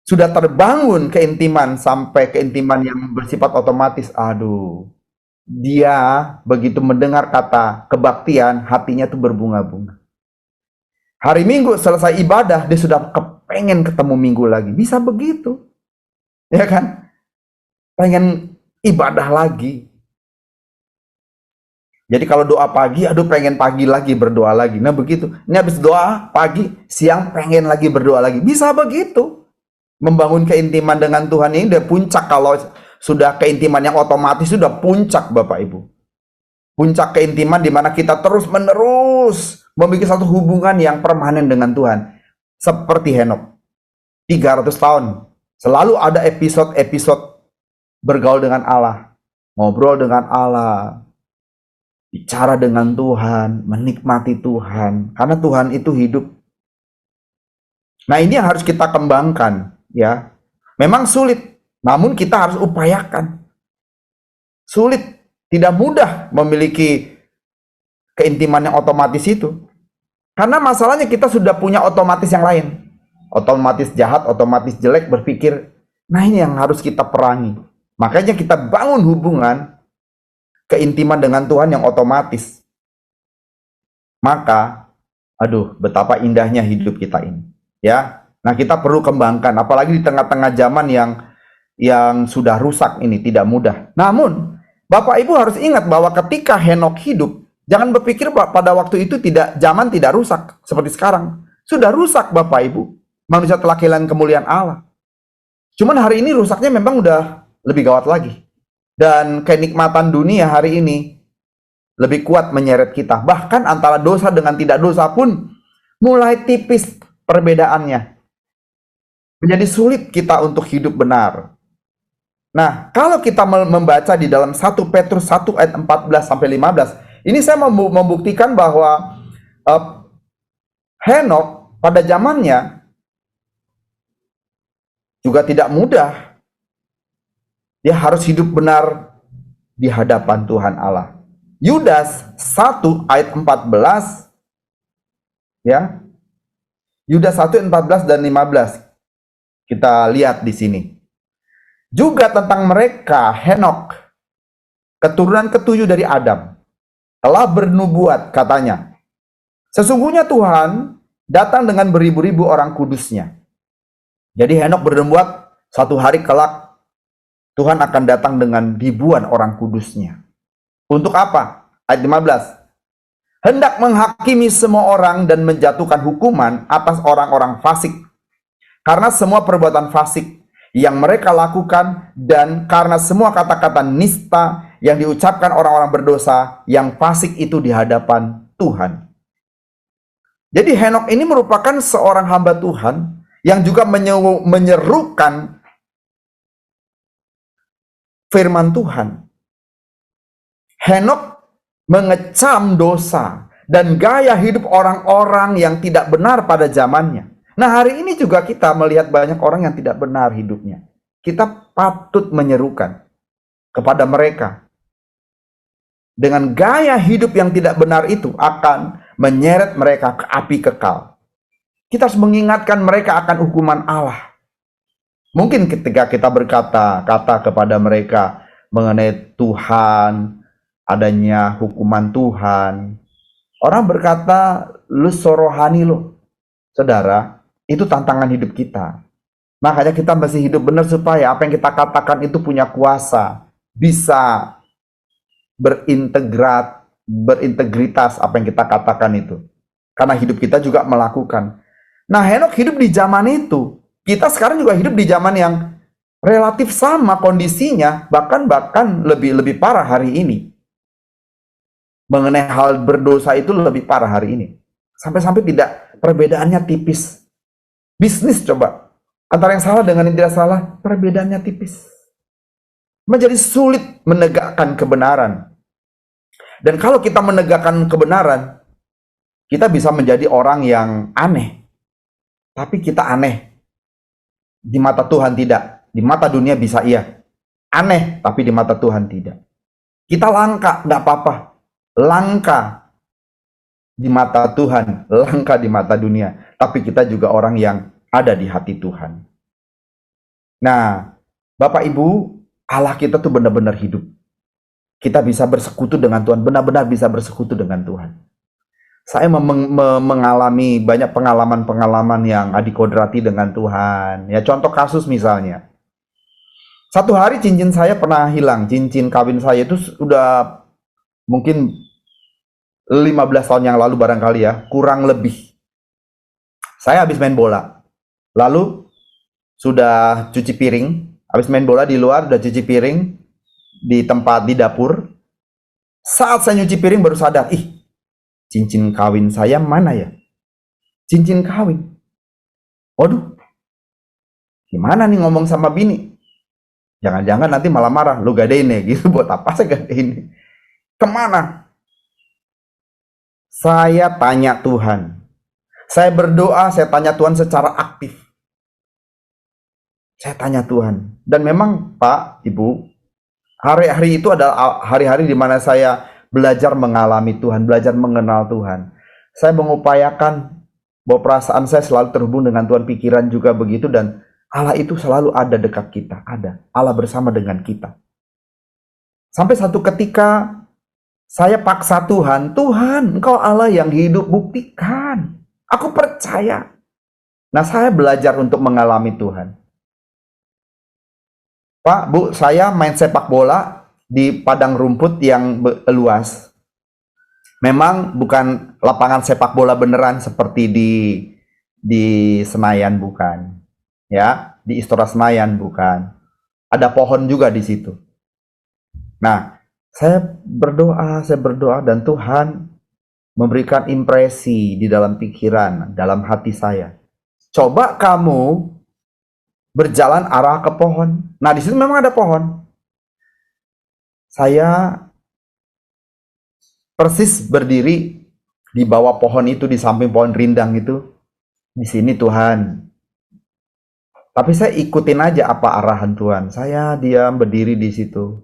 sudah terbangun keintiman sampai keintiman yang bersifat otomatis, aduh, dia begitu mendengar kata kebaktian, hatinya tuh berbunga-bunga. Hari Minggu selesai ibadah, dia sudah kepengen ketemu Minggu lagi. Bisa begitu. Ya kan? Pengen ibadah lagi. Jadi kalau doa pagi, aduh pengen pagi lagi, berdoa lagi. Nah begitu. Ini habis doa pagi, siang pengen lagi berdoa lagi. Bisa begitu. Membangun keintiman dengan Tuhan ini udah puncak. Kalau sudah keintiman yang otomatis, sudah puncak Bapak Ibu. Puncak keintiman di mana kita terus-menerus memiliki satu hubungan yang permanen dengan Tuhan. Seperti Henok. 300 tahun. Selalu ada episode-episode bergaul dengan Allah. Ngobrol dengan Allah. Bicara dengan Tuhan, menikmati Tuhan, karena Tuhan itu hidup. Nah, ini yang harus kita kembangkan, ya. Memang sulit, namun kita harus upayakan. Sulit, tidak mudah memiliki keintiman yang otomatis itu. Karena masalahnya kita sudah punya otomatis yang lain. Otomatis jahat, otomatis jelek, berpikir. Nah, ini yang harus kita perangi. Makanya kita bangun hubungan keintiman dengan Tuhan yang otomatis. Maka, aduh, betapa indahnya hidup kita ini. Ya, nah kita perlu kembangkan, apalagi di tengah-tengah zaman yang yang sudah rusak ini tidak mudah. Namun, Bapak Ibu harus ingat bahwa ketika Henokh hidup, jangan berpikir pada waktu itu zaman tidak rusak seperti sekarang. Sudah rusak Bapak Ibu. Manusia telah kehilangan kemuliaan Allah. Cuman hari ini rusaknya memang udah lebih gawat lagi. Dan kenikmatan dunia hari ini lebih kuat menyeret kita. Bahkan antara dosa dengan tidak dosa pun mulai tipis perbedaannya. Menjadi sulit kita untuk hidup benar. Nah, kalau kita membaca di dalam 1 Petrus 1 ayat 14 sampai 15, ini saya membuktikan bahwa Henokh pada zamannya juga tidak mudah. Dia harus hidup benar di hadapan Tuhan Allah. Yudas 1 ayat 14, ya. Yudas 1 ayat 14 dan 15. Kita lihat di sini. Juga tentang mereka, Henokh, keturunan ketujuh dari Adam, telah bernubuat, katanya, sesungguhnya Tuhan datang dengan beribu-ribu orang kudusnya. Jadi Henokh bernubuat, satu hari kelak Tuhan akan datang dengan ribuan orang kudusnya. Untuk apa? Ayat 15. Hendak menghakimi semua orang dan menjatuhkan hukuman atas orang-orang fasik. Karena semua perbuatan fasik yang mereka lakukan dan karena semua kata-kata nista yang diucapkan orang-orang berdosa yang fasik itu di hadapan Tuhan. Jadi Henokh ini merupakan seorang hamba Tuhan yang juga menyerukan firman Tuhan. Henokh mengecam dosa dan gaya hidup orang-orang yang tidak benar pada zamannya. Nah, hari ini juga kita melihat banyak orang yang tidak benar hidupnya. Kita patut menyerukan kepada mereka. Dengan gaya hidup yang tidak benar itu akan menyeret mereka ke api kekal. Kita harus mengingatkan mereka akan hukuman Allah. Mungkin ketika kita berkata-kata kepada mereka mengenai Tuhan, adanya hukuman Tuhan, orang berkata, lu sorohani lo. Saudara, itu tantangan hidup kita. Makanya kita mesti hidup benar supaya apa yang kita katakan itu punya kuasa, bisa berintegritas apa yang kita katakan itu. Karena hidup kita juga melakukan. Nah, Henokh hidup di zaman itu. Kita sekarang juga hidup di zaman yang relatif sama kondisinya, bahkan lebih parah hari ini. Mengenai hal berdosa itu lebih parah hari ini. Sampai-sampai tidak, perbedaannya tipis. Bisnis coba, antara yang salah dengan yang tidak salah, perbedaannya tipis. Menjadi sulit menegakkan kebenaran. Dan kalau kita menegakkan kebenaran, kita bisa menjadi orang yang aneh. Tapi kita aneh. Di mata Tuhan tidak. Di mata dunia bisa iya. Aneh, tapi di mata Tuhan tidak. Kita langka, nggak apa-apa. Langka di mata Tuhan, langka di mata dunia. Tapi kita juga orang yang ada di hati Tuhan. Nah, Bapak Ibu, Allah kita tuh benar-benar hidup. Kita bisa bersekutu dengan Tuhan, benar-benar bisa bersekutu dengan Tuhan. Saya mengalami banyak pengalaman-pengalaman yang adikodrati dengan Tuhan. Ya, contoh kasus misalnya. Satu hari cincin saya pernah hilang. Cincin kawin saya itu sudah mungkin 15 tahun yang lalu barangkali ya, kurang lebih. Saya habis main bola. Lalu sudah cuci piring, habis main bola di luar, udah cuci piring di tempat di dapur. Saat saya nyuci piring baru sadar, cincin kawin saya mana ya? Cincin kawin. Waduh, gimana nih ngomong sama bini? Jangan-jangan nanti malah marah, lu gadein ya gitu, buat apa saya gadein? Kemana? Saya tanya Tuhan. Saya berdoa, saya tanya Tuhan secara aktif. Saya tanya Tuhan. Dan memang Pak, Ibu, hari-hari itu adalah hari-hari di mana saya belajar mengalami Tuhan, belajar mengenal Tuhan. Saya mengupayakan bahwa perasaan saya selalu terhubung dengan Tuhan, pikiran juga begitu, dan Allah itu selalu ada dekat kita, ada. Allah bersama dengan kita. Sampai satu ketika saya paksa Tuhan, Tuhan, Engkau Allah yang hidup, buktikan. Aku percaya. Nah, saya belajar untuk mengalami Tuhan. Pak, Bu, saya main sepak bola di padang rumput yang luas. Memang bukan lapangan sepak bola beneran seperti di Senayan, bukan. Ya, di Istora Senayan, bukan. Ada pohon juga di situ. Nah, saya berdoa dan Tuhan memberikan impresi di dalam pikiran, dalam hati saya. Coba kamu berjalan arah ke pohon. Nah, di situ memang ada pohon. Saya persis berdiri di bawah pohon itu, di samping pohon rindang itu. Di sini Tuhan. Tapi saya ikutin aja apa arahan Tuhan. Saya diam berdiri di situ.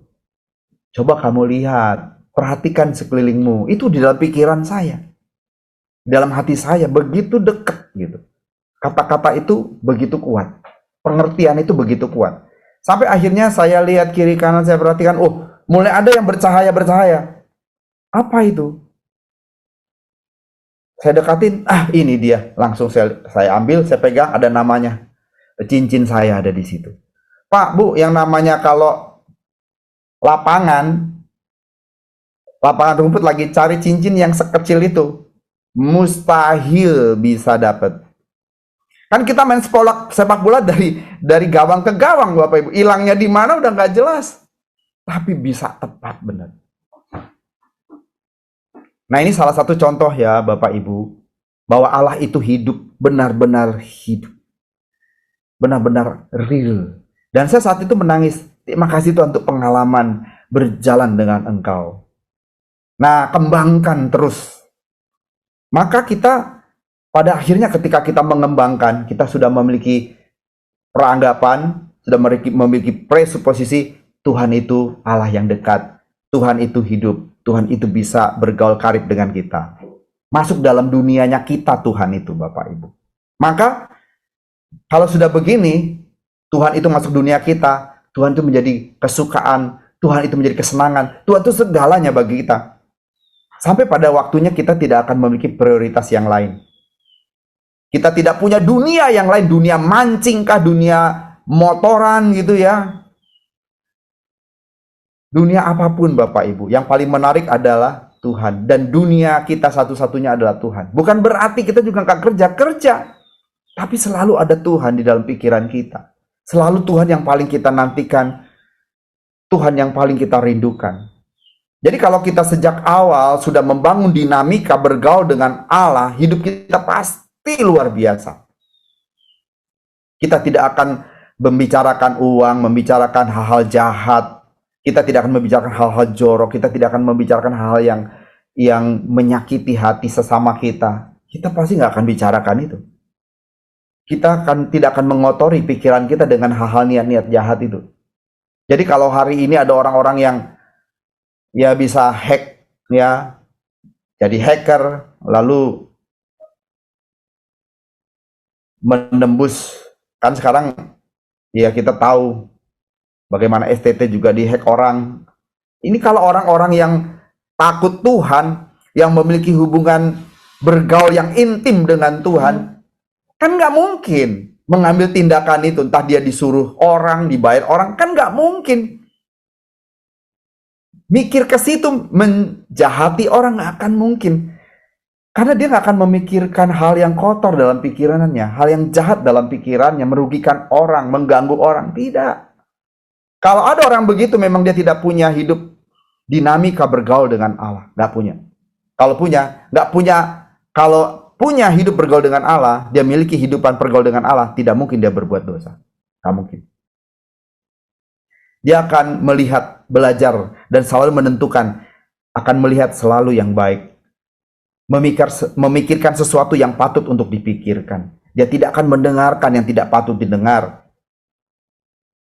Coba kamu lihat, perhatikan sekelilingmu. Itu di dalam pikiran saya. Di dalam hati saya begitu dekat gitu. Kata-kata itu begitu kuat. Pengertian itu begitu kuat. Sampai akhirnya saya lihat kiri kanan, saya perhatikan, oh, mulai ada yang bercahaya-bercahaya. Apa itu? Saya dekatin, ini dia. Langsung saya ambil, saya pegang, ada namanya. Cincin saya ada di situ. Pak, Bu, yang namanya kalau lapangan rumput lagi cari cincin yang sekecil itu, mustahil bisa dapat. Kan kita main sepak bola dari gawang ke gawang, Bapak Ibu. Hilangnya di mana udah nggak jelas. Tapi bisa tepat benar. Nah, ini salah satu contoh ya, Bapak Ibu, bahwa Allah itu hidup, benar-benar hidup. Benar-benar real. Dan saya saat itu menangis. Terima kasih Tuhan untuk pengalaman berjalan dengan Engkau. Nah, kembangkan terus. Maka kita pada akhirnya ketika kita mengembangkan, kita sudah memiliki peranggapan, sudah memiliki presuposisi Tuhan itu Allah yang dekat. Tuhan itu hidup. Tuhan itu bisa bergaul karib dengan kita. Masuk dalam dunianya kita Tuhan itu, Bapak Ibu. Maka kalau sudah begini, Tuhan itu masuk dunia kita, Tuhan itu menjadi kesukaan, Tuhan itu menjadi kesenangan, Tuhan itu segalanya bagi kita. Sampai pada waktunya kita tidak akan memiliki prioritas yang lain. Kita tidak punya dunia yang lain, dunia mancing kah, dunia motoran gitu ya. Dunia apapun Bapak Ibu, yang paling menarik adalah Tuhan. Dan dunia kita satu-satunya adalah Tuhan. Bukan berarti kita juga nggak kerja. Tapi selalu ada Tuhan di dalam pikiran kita. Selalu Tuhan yang paling kita nantikan. Tuhan yang paling kita rindukan. Jadi kalau kita sejak awal sudah membangun dinamika bergaul dengan Allah, hidup kita pasti luar biasa. Kita tidak akan membicarakan uang, membicarakan hal-hal jahat. Kita tidak akan membicarakan hal-hal jorok. Kita tidak akan membicarakan hal-hal yang menyakiti hati sesama kita. Kita pasti nggak akan bicarakan itu. Kita tidak akan mengotori pikiran kita dengan hal-hal niat-niat jahat itu. Jadi kalau hari ini ada orang-orang yang ya bisa hack, ya jadi hacker, lalu menembus, kan sekarang ya kita tahu bagaimana STT juga dihack orang. Ini kalau orang-orang yang takut Tuhan, yang memiliki hubungan bergaul yang intim dengan Tuhan, kan nggak mungkin mengambil tindakan itu. Entah dia disuruh orang, dibayar orang, kan nggak mungkin. Mikir ke situ, menjahati orang nggak akan mungkin. Karena dia nggak akan memikirkan hal yang kotor dalam pikirannya, hal yang jahat dalam pikirannya, merugikan orang, mengganggu orang. Tidak. Kalau ada orang begitu, memang dia tidak punya hidup dinamika bergaul dengan Allah. Nggak punya. Kalau punya hidup bergaul dengan Allah, dia miliki hidupan bergaul dengan Allah, tidak mungkin dia berbuat dosa. Nggak mungkin. Dia akan melihat, belajar, dan selalu menentukan, akan melihat selalu yang baik. Memikirkan sesuatu yang patut untuk dipikirkan. Dia tidak akan mendengarkan yang tidak patut didengar.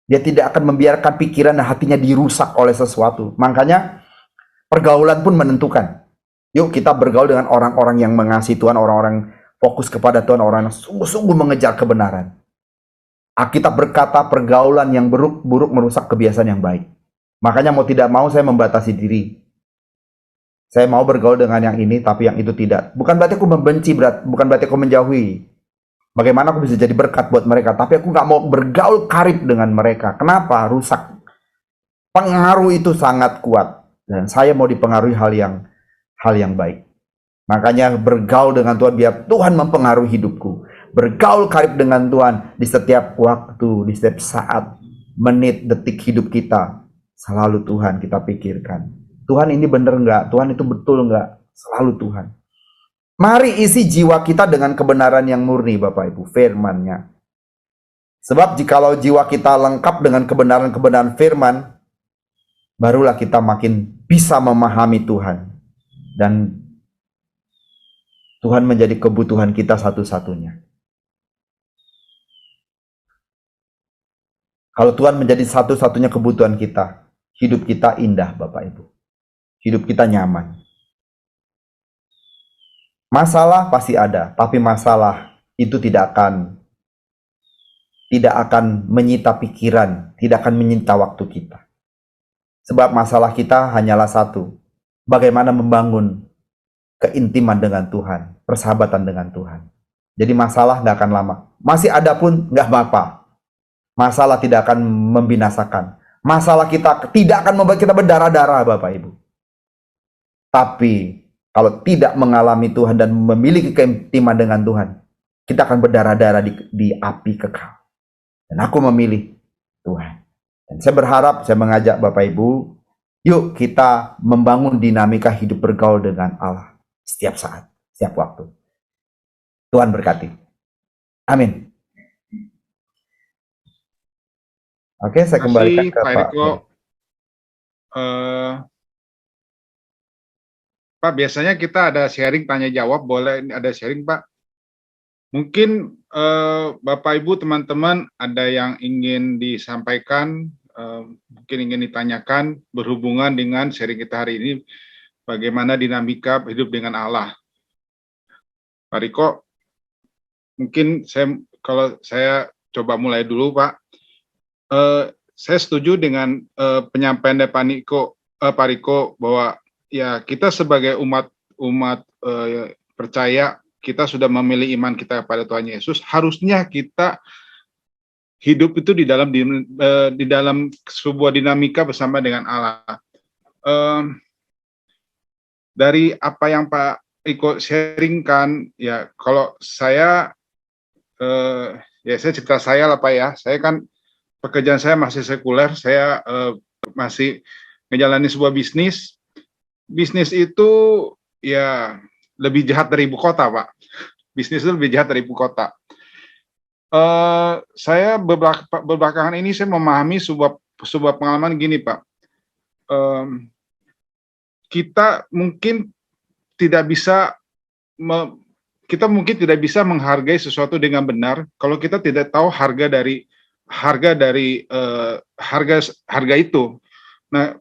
Dia tidak akan membiarkan pikiran dan hatinya dirusak oleh sesuatu. Makanya pergaulan pun menentukan. Yuk kita bergaul dengan orang-orang yang mengasihi Tuhan, orang-orang fokus kepada Tuhan, orang yang sungguh-sungguh mengejar kebenaran. Alkitab berkata pergaulan yang buruk merusak kebiasaan yang baik. Makanya mau tidak mau saya membatasi diri. Saya mau bergaul dengan yang ini, tapi yang itu tidak. Bukan berarti aku membenci, bukan berarti aku menjauhi. Bagaimana aku bisa jadi berkat buat mereka, tapi aku nggak mau bergaul karib dengan mereka. Kenapa? Rusak. Pengaruh itu sangat kuat. Dan saya mau dipengaruhi hal yang baik. Makanya bergaul dengan Tuhan, biar Tuhan mempengaruhi hidupku. Bergaul karib dengan Tuhan di setiap waktu, di setiap saat, menit, detik hidup kita. Selalu Tuhan kita pikirkan. Tuhan ini benar nggak? Tuhan itu betul nggak? Selalu Tuhan. Mari isi jiwa kita dengan kebenaran yang murni, Bapak Ibu, firman-Nya. Sebab jikalau jiwa kita lengkap dengan kebenaran-kebenaran firman, barulah kita makin bisa memahami Tuhan. Dan Tuhan menjadi kebutuhan kita satu-satunya. Kalau Tuhan menjadi satu-satunya kebutuhan kita, hidup kita indah, Bapak Ibu. Hidup kita nyaman. Masalah pasti ada, tapi masalah itu tidak akan menyita pikiran, tidak akan menyita waktu kita. Sebab masalah kita hanyalah satu, bagaimana membangun keintiman dengan Tuhan, persahabatan dengan Tuhan. Jadi masalah nggak akan lama. Masih ada pun nggak apa-apa. Masalah tidak akan membinasakan. Masalah kita tidak akan membuat kita berdarah-darah, Bapak Ibu. Tapi kalau tidak mengalami Tuhan dan memiliki keintiman dengan Tuhan, kita akan berdarah-darah di api kekal. Dan aku memilih Tuhan. Dan saya berharap, saya mengajak Bapak Ibu, yuk kita membangun dinamika hidup bergaul dengan Allah. Setiap saat, setiap waktu. Tuhan berkati. Amin. Oke, saya kembalikan ke Pak Pak. Riko. Pak, biasanya kita ada sharing tanya jawab, boleh ada sharing Pak? Mungkin Bapak Ibu teman-teman ada yang ingin disampaikan, mungkin ingin ditanyakan berhubungan dengan sharing kita hari ini, bagaimana dinamika hidup dengan Allah. Pak Riko, mungkin kalau saya coba mulai dulu Pak. Saya setuju dengan penyampaian dari Pak Riko bahwa ya kita sebagai umat percaya, kita sudah memilih iman kita kepada Tuhan Yesus, harusnya kita hidup itu di dalam sebuah dinamika bersama dengan Allah. Dari apa yang Pak Riko sharingkan, ya kalau saya ya saya cerita saya lah Pak ya, saya kan pekerjaan saya masih sekuler, saya masih menjalani sebuah bisnis. Bisnis itu ya lebih jahat dari ibu kota, Pak. Bisnis itu lebih jahat dari ibu kota. Saya belakangan ini saya memahami sebuah pengalaman gini, Pak. Kita mungkin tidak bisa menghargai sesuatu dengan benar kalau kita tidak tahu harga itu. Nah,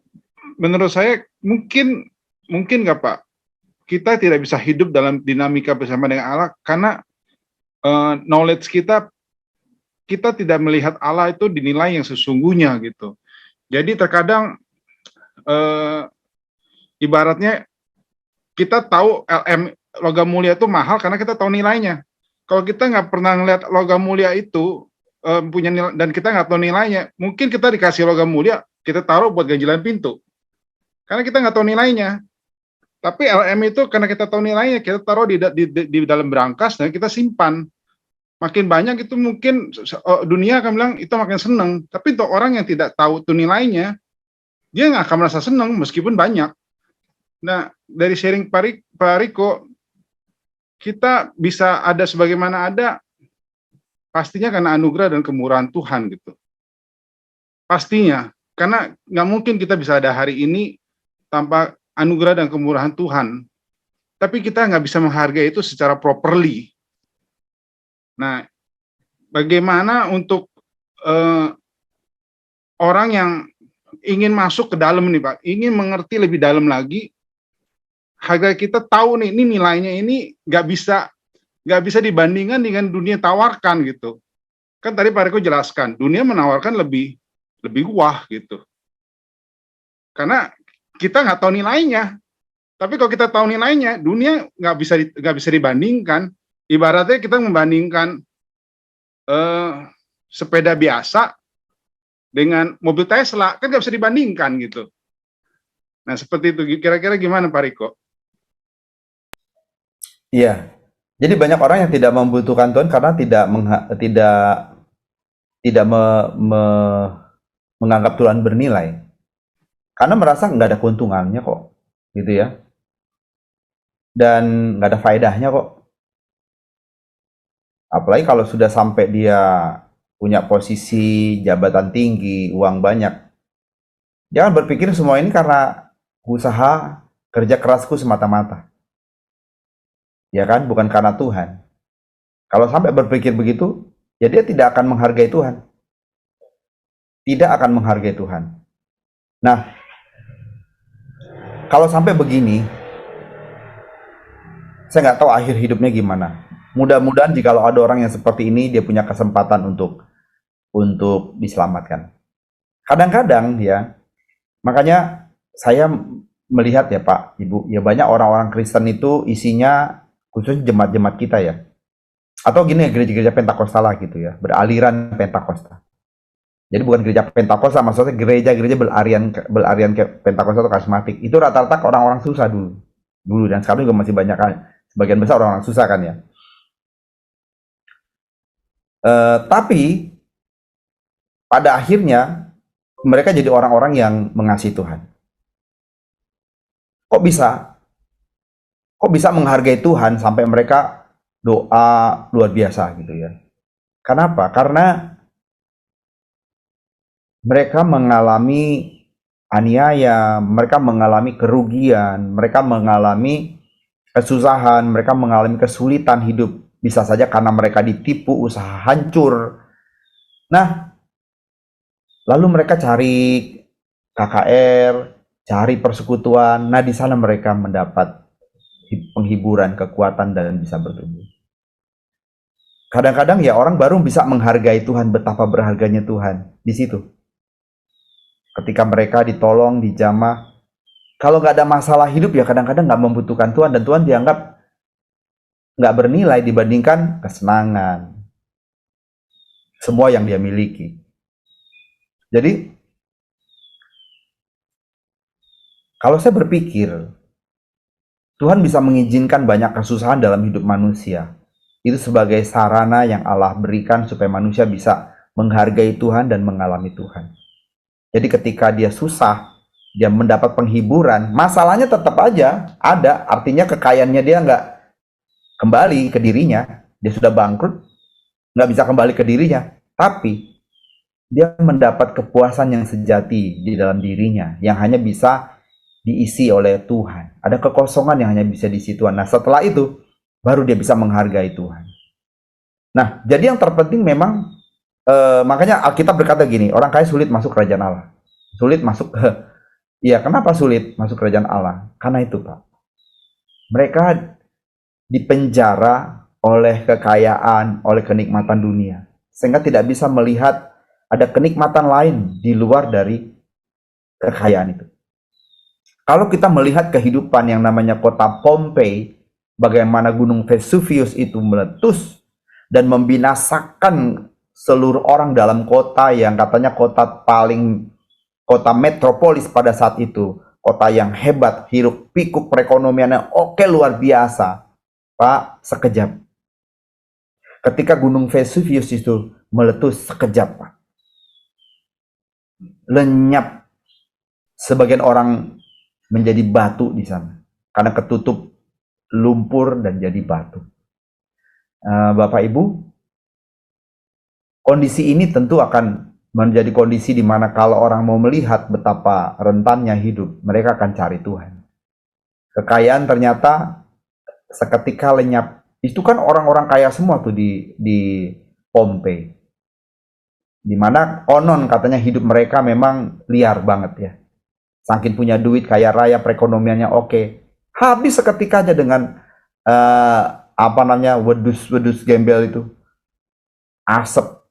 menurut saya mungkin nggak Pak, kita tidak bisa hidup dalam dinamika bersama dengan Allah karena knowledge kita tidak melihat Allah itu dinilai yang sesungguhnya gitu. Jadi terkadang ibaratnya kita tahu logam mulia itu mahal karena kita tahu nilainya. Kalau kita nggak pernah ngeliat logam mulia itu punya nilai dan kita nggak tahu nilainya, mungkin kita dikasih logam mulia, kita taruh buat ganjilan pintu, karena kita nggak tahu nilainya. Tapi LM itu karena kita tahu nilainya, kita taruh di dalam berangkas dan kita simpan. Makin banyak itu mungkin dunia akan bilang itu makin seneng, tapi untuk orang yang tidak tahu itu nilainya, dia nggak akan merasa seneng meskipun banyak. Nah, dari sharing Pak Riko, kita bisa ada sebagaimana ada, pastinya karena anugerah dan kemurahan Tuhan gitu. Pastinya, karena nggak mungkin kita bisa ada hari ini tanpa anugerah dan kemurahan Tuhan. Tapi kita nggak bisa menghargai itu secara properly. Nah, bagaimana untuk orang yang ingin masuk ke dalam nih Pak, ingin mengerti lebih dalam lagi, harga kita tahu nih, ini nilainya ini nggak bisa dibandingkan dengan dunia tawarkan gitu. Kan tadi Pak Riko jelaskan, dunia menawarkan lebih wah gitu. Karena kita nggak tahu nilainya. Tapi kalau kita tahu nilainya, dunia nggak bisa dibandingkan. Ibaratnya kita membandingkan eh, sepeda biasa dengan mobil Tesla, kan nggak bisa dibandingkan gitu. Nah, seperti itu. Kira-kira gimana Pak Riko? Iya. Jadi banyak orang yang tidak membutuhkan Tuhan karena tidak menganggap Tuhan bernilai. Karena merasa nggak ada keuntungannya kok, gitu ya. Dan nggak ada faedahnya kok. Apalagi kalau sudah sampai dia punya posisi jabatan tinggi, uang banyak. Jangan berpikir semua ini karena usaha kerja kerasku semata-mata. Ya kan, bukan karena Tuhan. Kalau sampai berpikir begitu, ya dia tidak akan menghargai Tuhan. Tidak akan menghargai Tuhan. Nah, kalau sampai begini, saya nggak tahu akhir hidupnya gimana. Mudah-mudahan jika ada orang yang seperti ini, dia punya kesempatan untuk diselamatkan. Kadang-kadang ya, makanya saya melihat ya Pak, Ibu, ya banyak orang-orang Kristen itu isinya khususnya jemaat-jemaat kita ya. Atau gini ya, gereja-gereja Pentakosta lah gitu ya, beraliran Pentakosta. Jadi bukan gereja Pentakosta, maksudnya gereja-gereja beraliran ke Pentakosta atau karismatik. Itu rata-rata orang-orang susah dulu dan sekarang juga masih banyak kan. Sebagian besar orang-orang susah kan ya. Tapi pada akhirnya mereka jadi orang-orang yang mengasihi Tuhan. Kok bisa? Kok bisa menghargai Tuhan sampai mereka doa luar biasa gitu ya? Kenapa? Karena mereka mengalami aniaya, mereka mengalami kerugian, mereka mengalami kesusahan, mereka mengalami kesulitan hidup. Bisa saja karena mereka ditipu, usaha hancur. Nah, lalu mereka cari KKR, cari persekutuan. Nah, di sana mereka mendapat penghiburan, kekuatan, dan bisa bertumbuh. Kadang-kadang ya orang baru bisa menghargai Tuhan, betapa berharganya Tuhan di situ. Ketika mereka ditolong, dijamah. Kalau nggak ada masalah hidup ya kadang-kadang nggak membutuhkan Tuhan, dan Tuhan dianggap nggak bernilai dibandingkan kesenangan, semua yang dia miliki. Jadi, kalau saya berpikir, Tuhan bisa mengizinkan banyak kesusahan dalam hidup manusia. Itu sebagai sarana yang Allah berikan supaya manusia bisa menghargai Tuhan dan mengalami Tuhan. Jadi ketika dia susah, dia mendapat penghiburan, masalahnya tetap aja ada, artinya kekayaannya dia nggak kembali ke dirinya, dia sudah bangkrut, nggak bisa kembali ke dirinya, tapi dia mendapat kepuasan yang sejati di dalam dirinya, yang hanya bisa diisi oleh Tuhan. Ada kekosongan yang hanya bisa diisi Tuhan. Nah, setelah itu, baru dia bisa menghargai Tuhan. Nah, jadi yang terpenting memang, makanya Alkitab berkata gini, orang kaya sulit masuk kerajaan Allah. Sulit masuk ke, ya kenapa sulit masuk kerajaan Allah? Karena itu Pak, mereka dipenjara oleh kekayaan, oleh kenikmatan dunia, sehingga tidak bisa melihat ada kenikmatan lain di luar dari kekayaan itu. Kalau kita melihat kehidupan yang namanya kota Pompei, bagaimana gunung Vesuvius itu meletus dan membinasakan seluruh orang dalam kota yang katanya kota metropolis pada saat itu, kota yang hebat, hiruk pikuk perekonomiannya oke luar biasa. Pak, sekejap. Ketika gunung Vesuvius itu meletus sekejap, Pak. Lenyap. Sebagian orang menjadi batu di sana. Karena ketutup lumpur dan jadi batu. Bapak Ibu, kondisi ini tentu akan menjadi kondisi di mana kalau orang mau melihat betapa rentannya hidup, mereka akan cari Tuhan. Kekayaan ternyata seketika lenyap. Itu kan orang-orang kaya semua tuh di Pompei. Dimana konon katanya hidup mereka memang liar banget ya. Saking punya duit, kaya raya, perekonomiannya oke. Habis seketika aja dengan wedus gembel itu. Asap,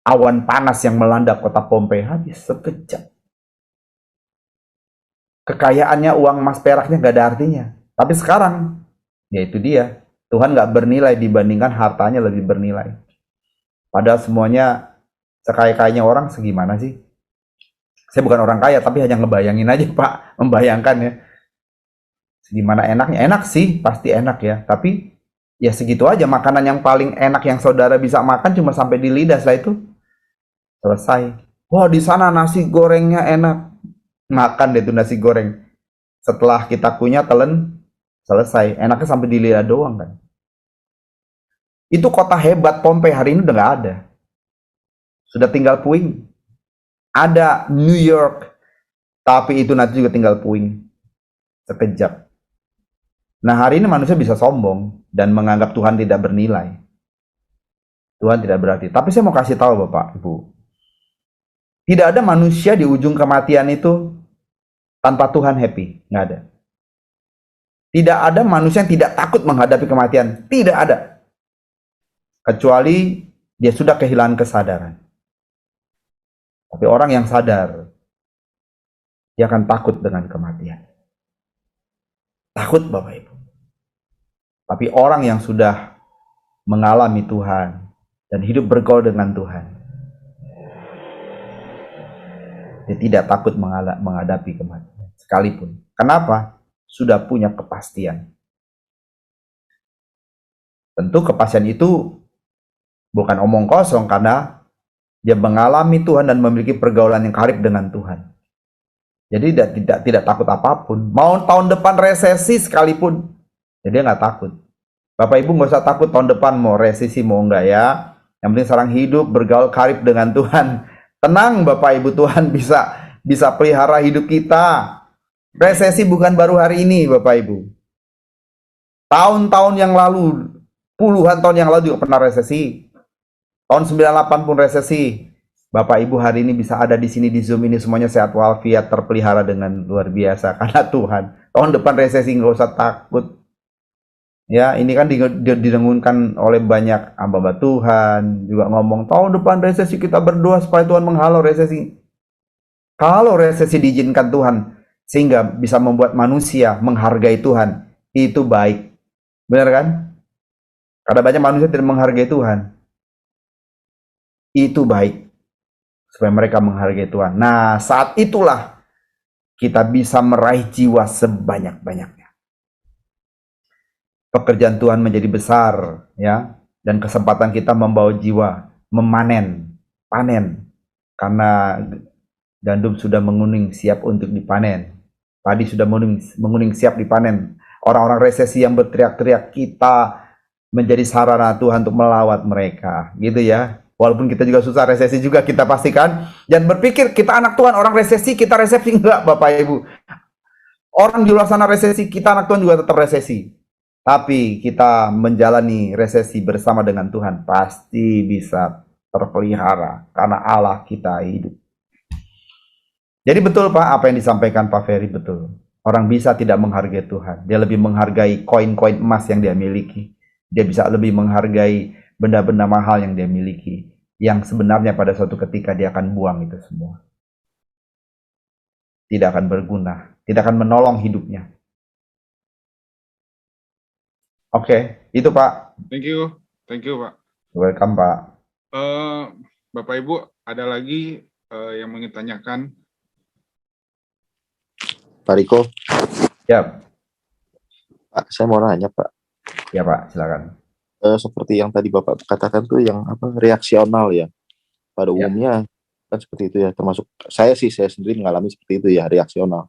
awan panas yang melanda kota Pompei, habis sekejap. Kekayaannya, uang emas peraknya gak ada artinya. Tapi sekarang, ya itu dia. Tuhan gak bernilai dibandingkan hartanya lebih bernilai. Padahal semuanya sekaya-kayanya orang segimana sih? Saya bukan orang kaya, tapi hanya ngebayangin aja Pak, membayangkan ya. Segimana enaknya, enak sih, pasti enak ya. Tapi ya segitu aja, makanan yang paling enak yang saudara bisa makan cuma sampai di lidah, setelah itu selesai. Wah, di sana nasi gorengnya enak. Makan deh tuh nasi goreng. Setelah kita kunyah, telan, selesai. Enaknya sampai di lidah doang kan. Itu kota hebat Pompei hari ini udah nggak ada. Sudah tinggal puing. Ada New York, tapi itu nanti juga tinggal puing. Sekejap. Nah, hari ini manusia bisa sombong dan menganggap Tuhan tidak bernilai. Tuhan tidak berarti. Tapi saya mau kasih tahu Bapak, Ibu. Tidak ada manusia di ujung kematian itu tanpa Tuhan happy. Nggak ada. Tidak ada manusia yang tidak takut menghadapi kematian. Tidak ada. Kecuali dia sudah kehilangan kesadaran. Tapi orang yang sadar, dia akan takut dengan kematian. Takut Bapak Ibu. Tapi orang yang sudah mengalami Tuhan dan hidup bergaul dengan Tuhan, dia tidak takut menghadapi kematian sekalipun. Kenapa? Sudah punya kepastian. Tentu kepastian itu bukan omong kosong, karena dia mengalami Tuhan dan memiliki pergaulan yang karib dengan Tuhan. Jadi tidak takut apapun. Mau tahun depan resesi sekalipun, jadi dia nggak takut. Bapak Ibu nggak usah takut tahun depan mau resesi mau enggak ya. Yang penting sekarang hidup bergaul karib dengan Tuhan. Tenang Bapak Ibu, Tuhan bisa pelihara hidup kita. Resesi bukan baru hari ini Bapak Ibu. Tahun-tahun yang lalu, puluhan tahun yang lalu juga pernah resesi. Tahun 98 pun resesi. Bapak Ibu hari ini bisa ada di sini di Zoom ini semuanya sehat walafiat, terpelihara dengan luar biasa karena Tuhan. Tahun depan resesi nggak usah takut. Ya, ini kan didengunkan oleh banyak hamba Tuhan juga ngomong tahun depan resesi, kita berdoa supaya Tuhan menghalau resesi. Kalau resesi diizinkan Tuhan sehingga bisa membuat manusia menghargai Tuhan, itu baik. Benar kan? Karena banyak manusia tidak menghargai Tuhan. Itu baik supaya mereka menghargai Tuhan. Nah, saat itulah kita bisa meraih jiwa sebanyak-banyaknya. Pekerjaan Tuhan menjadi besar, ya, dan kesempatan kita membawa jiwa, panen, karena gandum sudah menguning siap untuk dipanen, padi sudah menguning siap dipanen. Orang-orang resesi yang berteriak-teriak, kita menjadi sarana Tuhan untuk melawat mereka, gitu ya. Walaupun kita juga susah, resesi juga kita pastikan. Dan berpikir kita anak Tuhan, orang resesi, kita resesi. Enggak Bapak Ibu. Orang di luar sana resesi, kita anak Tuhan juga tetap resesi. Tapi kita menjalani resesi bersama dengan Tuhan, pasti bisa terpelihara. Karena Allah kita hidup. Jadi betul Pak, apa yang disampaikan Pak Ferry betul. Orang bisa tidak menghargai Tuhan. Dia lebih menghargai koin-koin emas yang dia miliki. Dia bisa lebih menghargai benda-benda mahal yang dia miliki, yang sebenarnya pada suatu ketika dia akan buang itu semua. Tidak akan berguna, tidak akan menolong hidupnya. Oke, itu Pak. Thank you Pak. Welcome Pak. Bapak Ibu, ada lagi yang ingin tanyakan? Pak Riko. Ya. Pak, saya mau nanya Pak. Ya Pak, silakan. Seperti yang tadi Bapak katakan tuh yang reaksional ya. Pada umumnya kan seperti itu ya, termasuk saya sendiri mengalami seperti itu ya, reaksional.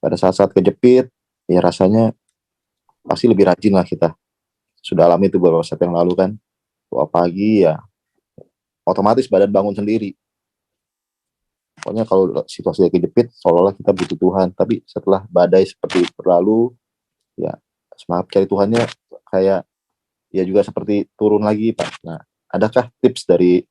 Pada saat-saat kejepit ya rasanya pasti lebih rajin lah kita. Sudah alami itu beberapa saat yang lalu kan. Doa pagi ya otomatis badan bangun sendiri. Pokoknya kalau situasi kejepit seolah-olah kita butuh Tuhan, tapi setelah badai seperti berlalu ya semangat cari Tuhannya kayak ya juga seperti turun lagi Pak. Nah, adakah tips dari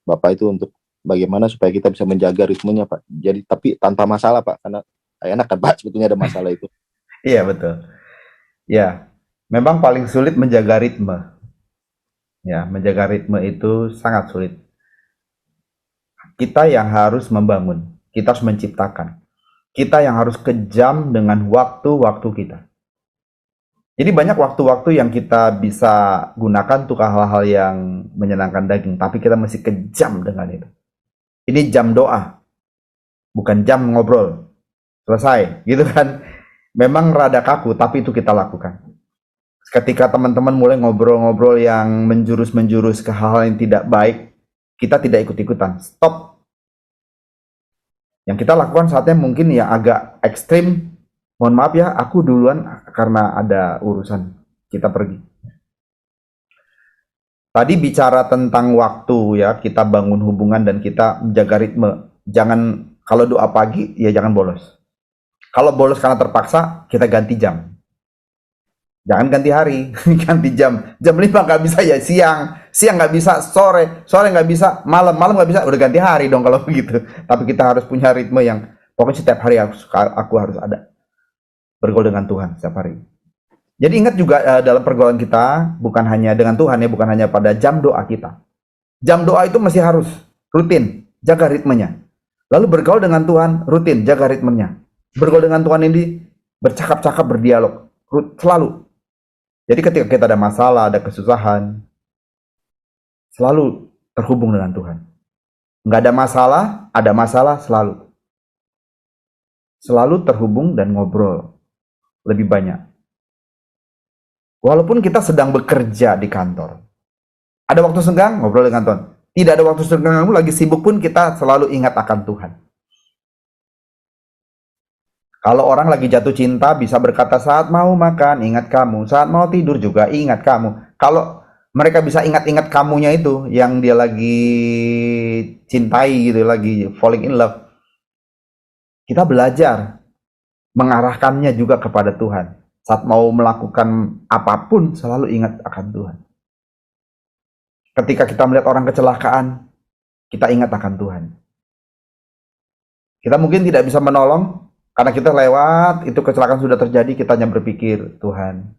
Bapak itu untuk bagaimana supaya kita bisa menjaga ritmenya Pak? Jadi tapi tanpa masalah Pak, karena enak kan Pak sebetulnya ada masalah itu. Iya betul. Ya, memang paling sulit menjaga ritme. Ya, menjaga ritme itu sangat sulit. Kita yang harus membangun, kita harus menciptakan. Kita yang harus kejam dengan waktu-waktu kita. Jadi banyak waktu-waktu yang kita bisa gunakan untuk hal-hal yang menyenangkan daging, tapi kita masih kejam dengan itu. Ini jam doa, bukan jam ngobrol. Selesai, gitu kan. Memang rada kaku, tapi itu kita lakukan. Ketika teman-teman mulai ngobrol-ngobrol yang menjurus-menjurus ke hal yang tidak baik, kita tidak ikut-ikutan. Stop. Yang kita lakukan saatnya mungkin ya agak ekstrim. Mohon maaf ya, aku duluan karena ada urusan. Kita pergi. Tadi bicara tentang waktu ya, kita bangun hubungan dan kita menjaga ritme. Jangan, kalau doa pagi ya jangan bolos. Kalau bolos karena terpaksa, kita ganti jam. Jangan ganti hari, ganti jam. Jam 5 nggak bisa ya siang, siang nggak bisa sore, sore nggak bisa malam, malam nggak bisa, udah ganti hari dong kalau begitu. Tapi kita harus punya ritme yang pokoknya setiap hari aku harus ada bergaul dengan Tuhan setiap hari. Jadi ingat juga dalam pergaulan kita bukan hanya dengan Tuhan ya, bukan hanya pada jam doa kita. Jam doa itu masih harus rutin, jaga ritmenya. Lalu bergaul dengan Tuhan rutin, jaga ritmenya. Bergaul dengan Tuhan ini bercakap-cakap, berdialog selalu. Jadi ketika kita ada masalah, ada kesusahan, selalu terhubung dengan Tuhan. Nggak ada masalah selalu. Selalu terhubung dan ngobrol lebih banyak. Walaupun kita sedang bekerja di kantor. Ada waktu senggang, ngobrol dengan Tuhan. Tidak ada waktu senggang, lagi sibuk pun kita selalu ingat akan Tuhan. Kalau orang lagi jatuh cinta bisa berkata saat mau makan ingat kamu, saat mau tidur juga ingat kamu. Kalau mereka bisa ingat-ingat kamunya itu yang dia lagi cintai gitu, lagi falling in love. Kita belajar mengarahkannya juga kepada Tuhan. Saat mau melakukan apapun selalu ingat akan Tuhan. Ketika kita melihat orang kecelakaan, kita ingat akan Tuhan. Kita mungkin tidak bisa menolong, karena kita lewat, itu kecelakaan sudah terjadi, kita hanya berpikir, Tuhan,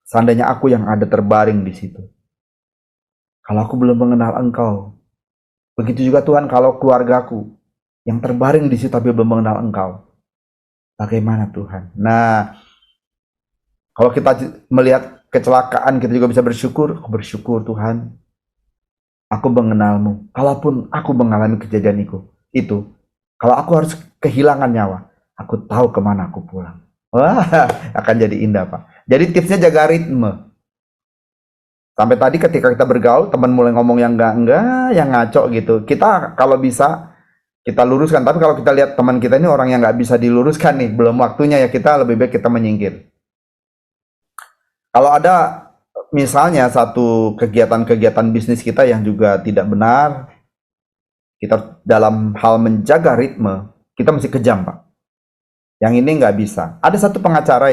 seandainya aku yang ada terbaring di situ. Kalau aku belum mengenal Engkau. Begitu juga Tuhan, kalau keluargaku yang terbaring di situ tapi belum mengenal Engkau. Bagaimana Tuhan? Nah, kalau kita melihat kecelakaan, kita juga bisa bersyukur. Aku bersyukur Tuhan, aku mengenalmu. Kalaupun aku mengalami kejadian itu, kalau aku harus kehilangan nyawa, aku tahu kemana aku pulang. Wah, akan jadi indah Pak. Jadi tipsnya jaga ritme. Sampai tadi ketika kita bergaul, teman mulai ngomong yang enggak, yang ngaco gitu. Kita kalau bisa, kita luruskan. Tapi kalau kita lihat teman kita ini orang yang nggak bisa diluruskan nih, belum waktunya ya kita lebih baik kita menyingkir. Kalau ada misalnya satu kegiatan-kegiatan bisnis kita yang juga tidak benar, kita dalam hal menjaga ritme, kita mesti kejam Pak. Yang ini nggak bisa. Ada satu pengacara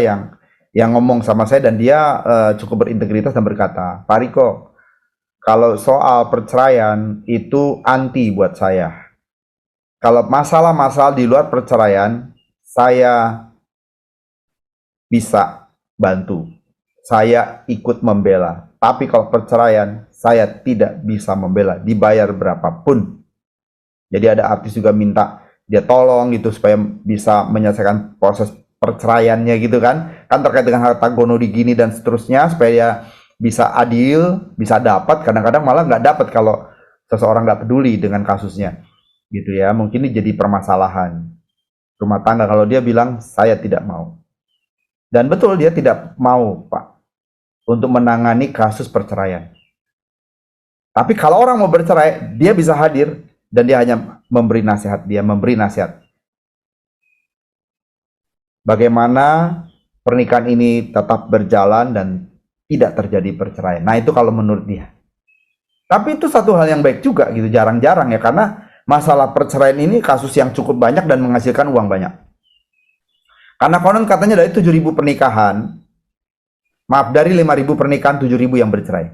yang ngomong sama saya dan dia cukup berintegritas dan berkata, Pak Riko, kalau soal perceraian itu anti buat saya. Kalau masalah-masalah di luar perceraian, saya bisa bantu. Saya ikut membela. Tapi kalau perceraian, saya tidak bisa membela. Dibayar berapapun. Jadi ada artis juga minta dia tolong gitu supaya bisa menyelesaikan proses perceraiannya gitu kan. Kan terkait dengan harta gono gini dan seterusnya supaya dia bisa adil, bisa dapat. Kadang-kadang malah nggak dapat kalau seseorang nggak peduli dengan kasusnya. Gitu ya, mungkin ini jadi permasalahan rumah tangga kalau dia bilang saya tidak mau. Dan betul dia tidak mau Pak untuk menangani kasus perceraian. Tapi kalau orang mau bercerai, dia bisa hadir dan dia hanya memberi nasihat, bagaimana pernikahan ini tetap berjalan dan tidak terjadi perceraian. Nah, itu kalau menurut dia. Tapi itu satu hal yang baik juga gitu, jarang-jarang ya, karena masalah perceraian ini kasus yang cukup banyak dan menghasilkan uang banyak. Karena konon katanya dari 7.000 pernikahan, maaf, dari 5.000 pernikahan 7.000 yang bercerai.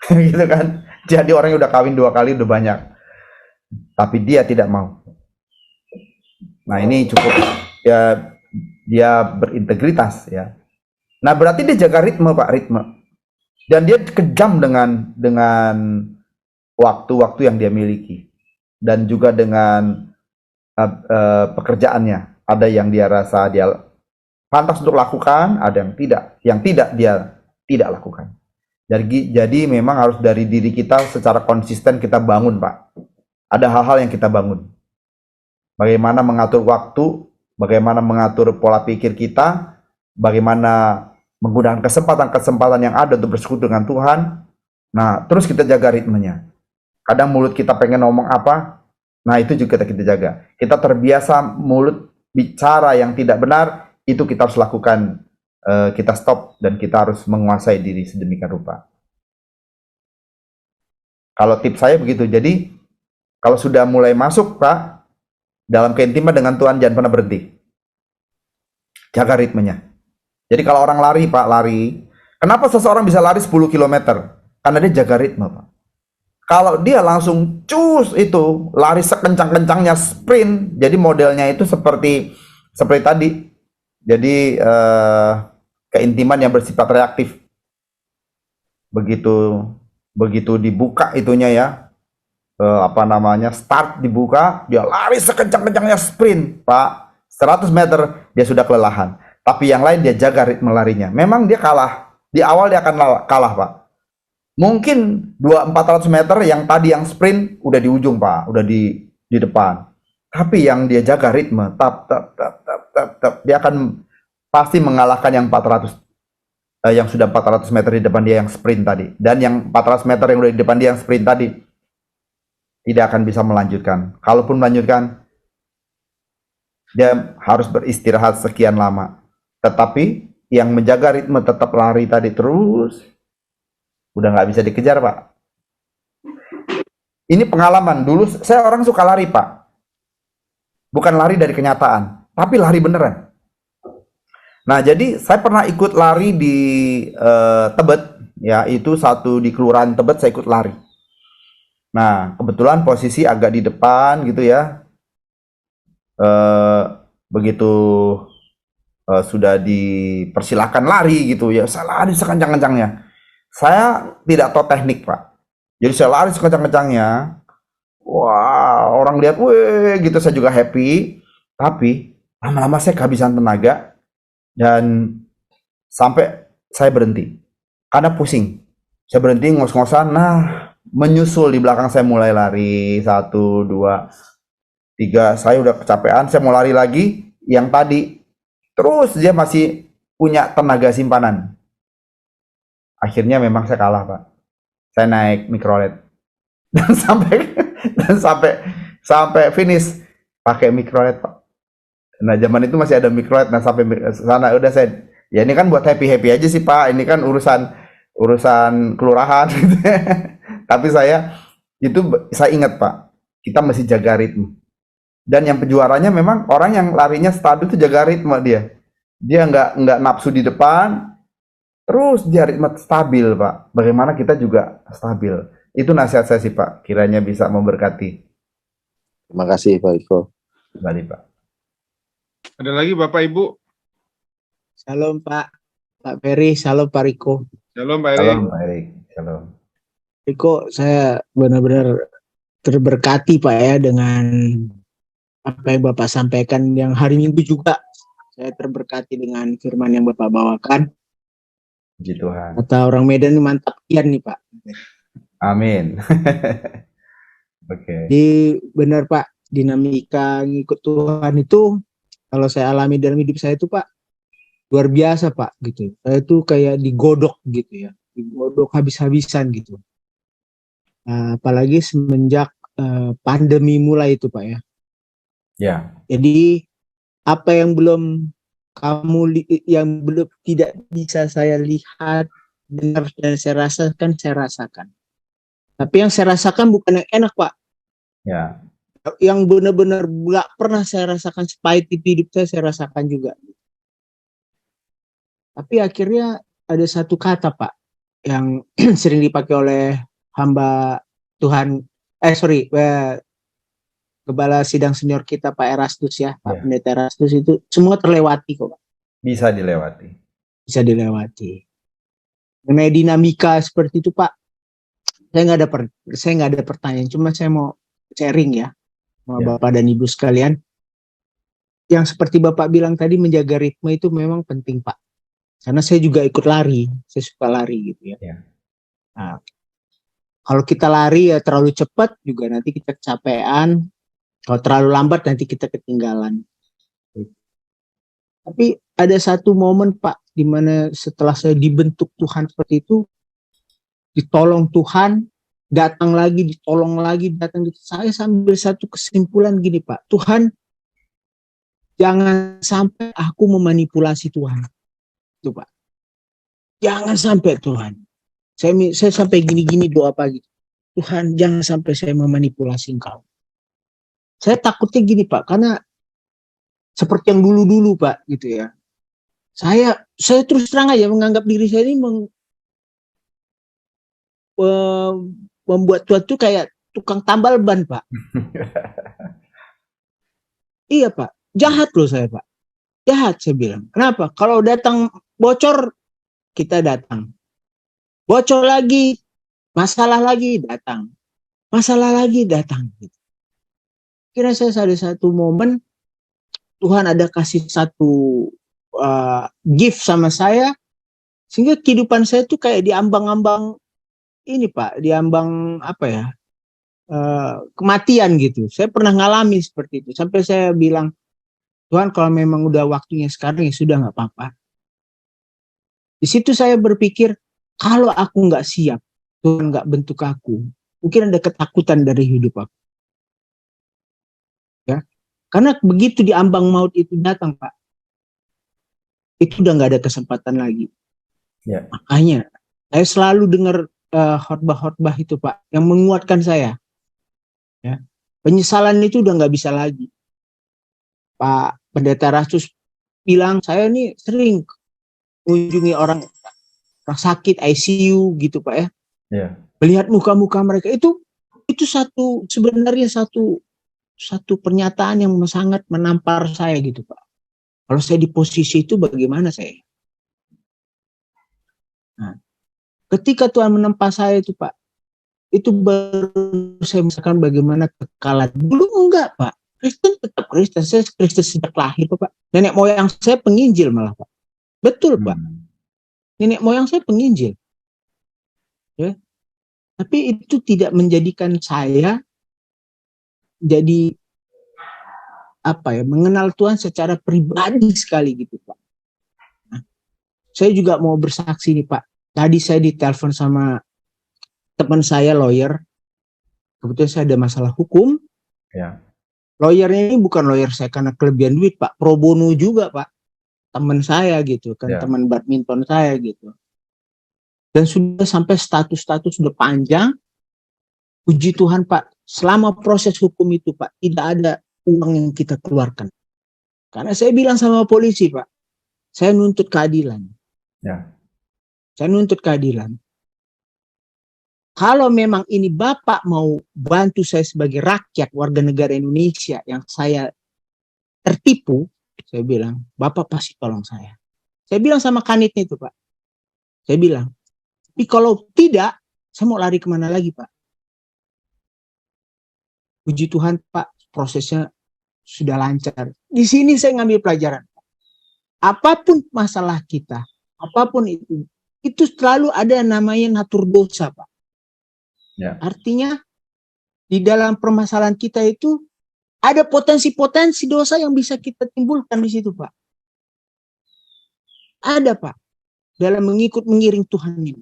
Gitu kan. Jadi orang yang udah kawin 2 kali udah banyak. Tapi dia tidak mau. Nah, ini cukup ya, dia berintegritas ya. Nah, berarti dia jaga ritme Pak, ritme. Dan dia kejam dengan waktu-waktu yang dia miliki. Dan juga dengan pekerjaannya. Ada yang dia rasa dia pantas untuk lakukan, ada yang tidak dia tidak lakukan. Jadi memang harus dari diri kita secara konsisten kita bangun, Pak. Ada hal-hal yang kita bangun. Bagaimana mengatur waktu, bagaimana mengatur pola pikir kita, bagaimana menggunakan kesempatan-kesempatan yang ada untuk bersekutu dengan Tuhan. Nah, terus kita jaga ritmenya. Kadang mulut kita pengen ngomong apa, nah itu juga kita jaga. Kita terbiasa mulut bicara yang tidak benar, itu kita harus lakukan, kita stop dan kita harus menguasai diri sedemikian rupa. Kalau tips saya begitu. Jadi kalau sudah mulai masuk, Pak, dalam keintiman dengan Tuhan, jangan pernah berhenti. Jaga ritmenya. Jadi kalau orang lari, Pak, lari. Kenapa seseorang bisa lari 10 km? Karena dia jaga ritme, Pak. Kalau dia langsung cus itu, lari sekencang-kencangnya sprint, jadi modelnya itu seperti tadi. Jadi keintiman yang bersifat reaktif. Begitu dibuka itunya ya, start dibuka, dia lari sekencang-kencangnya sprint, Pak. 100 meter dia sudah kelelahan. Tapi yang lain dia jaga ritme larinya. Memang dia kalah. Di awal dia akan kalah, Pak. Mungkin 400 meter yang tadi yang sprint udah di ujung, Pak, udah di depan. Tapi yang dia jaga ritme, tap, dia akan pasti mengalahkan yang 400, yang sudah 400 meter di depan dia yang sprint tadi. Dan yang 400 meter yang udah di depan dia yang sprint tadi tidak akan bisa melanjutkan. Kalaupun melanjutkan, dia harus beristirahat sekian lama. Tetapi yang menjaga ritme tetap lari tadi terus, udah nggak bisa dikejar, Pak. Ini pengalaman. Dulu saya orang suka lari, Pak. Bukan lari dari kenyataan, tapi lari beneran. Nah, jadi saya pernah ikut lari di Tebet, ya, itu satu di Kelurahan Tebet saya ikut lari. Nah, kebetulan posisi agak di depan gitu ya. Begitu sudah dipersilakan lari gitu ya, saya lari sekencang-kencangnya. Saya tidak tahu teknik, Pak. Jadi saya lari sekencang-kencangnya. Wah, orang lihat, weh, gitu, saya juga happy. Tapi lama-lama saya kehabisan tenaga dan sampai saya berhenti karena pusing. Saya berhenti ngos-ngosan. Nah, menyusul di belakang saya mulai lari 1, 2, 3. Saya udah kecapean. Saya mau lari lagi. Yang tadi terus dia masih punya tenaga simpanan. Akhirnya memang saya kalah, Pak. Saya naik mikrolet dan sampai finish pakai mikrolet, Pak. Nah, zaman itu masih ada mikrolet. Nah, sampai sana udah saya, ya ini kan buat happy aja sih, Pak. Ini kan urusan kelurahan gitu. Tapi saya ingat, Pak, kita mesti jaga ritme. Dan yang penjuaranya memang orang yang larinya stabil itu jaga ritme dia. Dia nggak nafsu di depan, terus dia ritme stabil, Pak. Bagaimana kita juga stabil. Itu nasihat saya sih, Pak. Kiranya bisa memberkati. Terima kasih, Pak Iko. Kembali, Pak. Ada lagi Bapak Ibu? Shalom Pak Ferry, shalom Pak Riko. Shalom Pak Erik. Shalom, Pak Erik. Shalom. Riko, saya benar-benar terberkati, Pak, ya, dengan apa yang Bapak sampaikan yang hari Minggu juga. Saya terberkati dengan firman yang Bapak bawakan. Puji Tuhan. Kata orang Medan, mantap kian nih, Pak. Amin. Oke. Jadi benar, Pak, dinamika ngikut Tuhan itu kalau saya alami dalam hidup saya itu, Pak, luar biasa, Pak, gitu. Saya tuh kayak digodok gitu ya. Digodok habis-habisan gitu. Apalagi semenjak pandemi mulai itu, Pak, ya. Ya. Jadi apa yang belum tidak bisa saya lihat, dengar, dan saya rasakan. Tapi yang saya rasakan bukan yang enak, Pak. Ya. Yang benar-benar nggak pernah saya rasakan sepahit di hidup saya rasakan juga. Tapi akhirnya ada satu kata, Pak, yang sering dipakai oleh hamba Tuhan, Kepala Sidang Senior kita, Pak Erastus ya, Pak Pendeta Erastus, itu semua terlewati kok, Pak. Bisa dilewati. Bisa dilewati. Mengenai dinamika seperti itu, Pak, saya nggak ada pertanyaan, cuma saya mau sharing ya sama Bapak dan Ibu sekalian. yang seperti Bapak bilang tadi, menjaga ritme itu memang penting, Pak. Karena saya juga ikut lari, saya suka lari gitu ya. Ya. Nah, kalau kita lari ya terlalu cepat juga nanti kita kecapean. Kalau terlalu lambat nanti kita ketinggalan. Tapi ada satu momen, Pak, di mana setelah saya dibentuk Tuhan seperti itu, ditolong Tuhan, datang lagi, ditolong lagi, datang. Saya sambil satu kesimpulan gini, Pak, Tuhan, jangan sampai aku memanipulasi Tuhan. Itu, Pak. Jangan sampai Tuhan. Saya sampai gini-gini doa pagi. Tuhan, jangan sampai saya memanipulasi Engkau. Saya takutnya gini, Pak, karena seperti yang dulu-dulu, Pak, gitu ya. Saya terus terang aja menganggap diri saya ini membuat Tuhan itu kayak tukang tambal ban, Pak. Iya, Pak. Jahat loh saya, Pak. Jahat saya bilang. Kenapa? Kalau datang bocor, kita datang. Bocor lagi, masalah lagi, datang. Masalah lagi, datang. Kira saya ada satu momen, Tuhan ada kasih satu gift sama saya, sehingga kehidupan saya tuh kayak diambang-ambang ini, Pak, diambang apa ya, kematian gitu. Saya pernah ngalami seperti itu. Sampai saya bilang, Tuhan kalau memang udah waktunya sekarang ya sudah, nggak apa-apa. Di situ saya berpikir, kalau aku nggak siap, Tuhan nggak bentuk aku, mungkin ada ketakutan dari hidup aku. Ya, karena begitu diambang maut itu datang, Pak, itu udah nggak ada kesempatan lagi. Ya. Makanya saya selalu dengar khotbah-khotbah itu, Pak, yang menguatkan saya. Ya, penyesalan itu udah nggak bisa lagi. Pak Pendeta Rastus bilang, saya ini sering mengunjungi orang sakit ICU gitu, Pak ya. Ya. Melihat muka-muka mereka itu sebenarnya satu pernyataan yang sangat menampar saya gitu, Pak. Kalau saya di posisi itu bagaimana saya? Nah, ketika Tuhan menempa saya itu, Pak, itu baru saya merasakan bagaimana kekalahan. Dulu enggak, Pak. Kristen tetap Kristen. Saya Kristen sejak lahir, Pak. Nenek moyang saya penginjil malah, Pak. Betul, Pak. Nenek moyang saya penginjil. Ya. Tapi itu tidak menjadikan saya jadi mengenal Tuhan secara pribadi sekali gitu, Pak. Nah, saya juga mau bersaksi nih, Pak. Tadi saya ditelepon sama teman saya lawyer. Kebetulan saya ada masalah hukum. Ya. Lawyernya ini bukan lawyer saya karena kelebihan duit, Pak. Pro bono juga, Pak. Teman saya gitu kan, teman badminton saya gitu. Dan sudah sampai status sudah panjang. Puji Tuhan, Pak. Selama proses hukum itu, Pak, tidak ada uang yang kita keluarkan. Karena saya bilang sama polisi, Pak, saya nuntut keadilan. Ya. Saya nuntut keadilan. Kalau memang ini Bapak mau bantu saya sebagai rakyat warga negara Indonesia yang saya tertipu, saya bilang, Bapak pasti tolong saya. Saya bilang sama kanitnya itu, Pak. Saya bilang, tapi kalau tidak, saya mau lari kemana lagi, Pak? Puji Tuhan, Pak, prosesnya sudah lancar. Di sini saya ngambil pelajaran. Apapun masalah kita, apapun itu selalu ada namanya natur dosa, Pak. Ya. Artinya di dalam permasalahan kita itu ada potensi-potensi dosa yang bisa kita timbulkan di situ, Pak. Ada, Pak. Dalam mengiring Tuhan ini.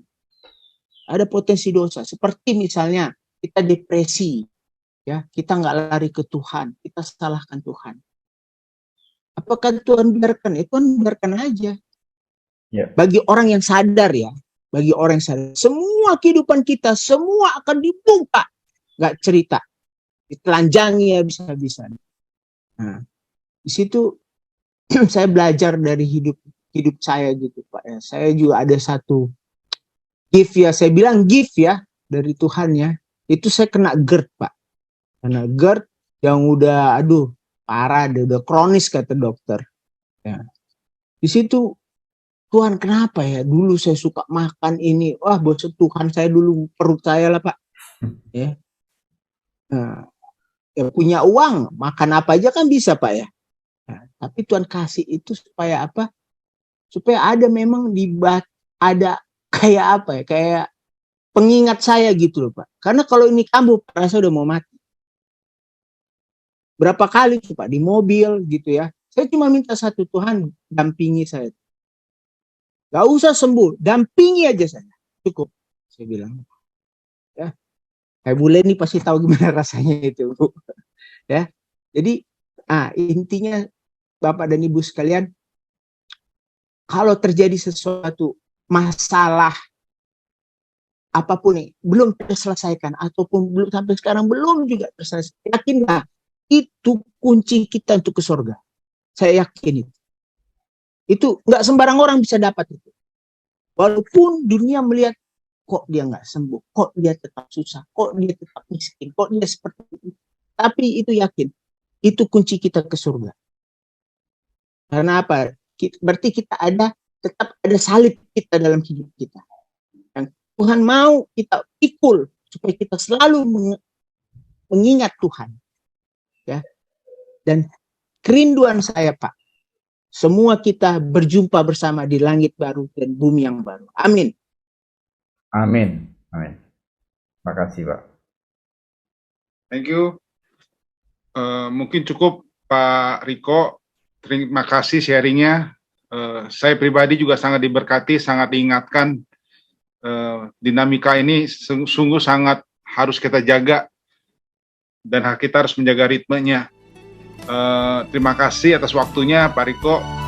Ada potensi dosa. Seperti misalnya kita depresi. Ya, kita nggak lari ke Tuhan. Kita salahkan Tuhan. Apakah Tuhan biarkan? Tuhan biarkan aja. Ya. Bagi orang yang sadar ya. Bagi orang yang sadar. Semua kehidupan kita, semua akan dibongkar. Nggak cerita. Ditelanjangi habis-habisan. Nah, di situ saya belajar dari hidup saya gitu, Pak. Ya, saya juga ada satu gift ya. Saya bilang gift ya dari Tuhan ya. Itu saya kena GERD, Pak. Karena GERD yang udah, parah, udah kronis kata dokter. Ya. Di situ Tuhan kenapa ya? Dulu saya suka makan ini, buat Tuhan saya dulu perut saya lah, Pak. Ya. Nah, ya punya uang, makan apa aja kan bisa, Pak ya. Nah, tapi Tuhan kasih itu supaya apa? Supaya ada memang ada kayak apa ya? Kayak pengingat saya gitu loh Pak. Karena kalau ini kambuh, rasa udah mau mati. Berapa kali tuh Pak di mobil gitu ya. Saya cuma minta satu, Tuhan dampingi saya. Gak usah sembuh, dampingi aja saya. Cukup, saya bilang. Ya, kayak bule nih pasti tahu gimana rasanya itu, Bu. Ya, jadi intinya Bapak dan Ibu sekalian, kalau terjadi sesuatu masalah apapun nih belum terselesaikan ataupun belum sampai sekarang belum juga terselesaikan, yakinlah itu kunci kita untuk ke surga. Saya yakin itu. Itu nggak sembarang orang bisa dapat itu. Walaupun dunia melihat kok dia nggak sembuh, kok dia tetap susah, kok dia tetap miskin, kok dia seperti itu. Tapi itu yakin, itu kunci kita ke surga. Karena apa? Berarti kita tetap ada salib kita dalam hidup kita. Yang Tuhan mau kita pikul supaya kita selalu mengingat Tuhan. Ya. Dan kerinduan saya Pak, semua kita berjumpa bersama di langit baru dan bumi yang baru. Amin. Amin. Amin. Terima kasih Pak. Thank you. Mungkin cukup Pak Riko. Terima kasih sharingnya. Saya pribadi juga sangat diberkati, sangat diingatkan. Dinamika ini sungguh sangat harus kita jaga dan kita harus menjaga ritmenya. Terima kasih atas waktunya Pak Riko.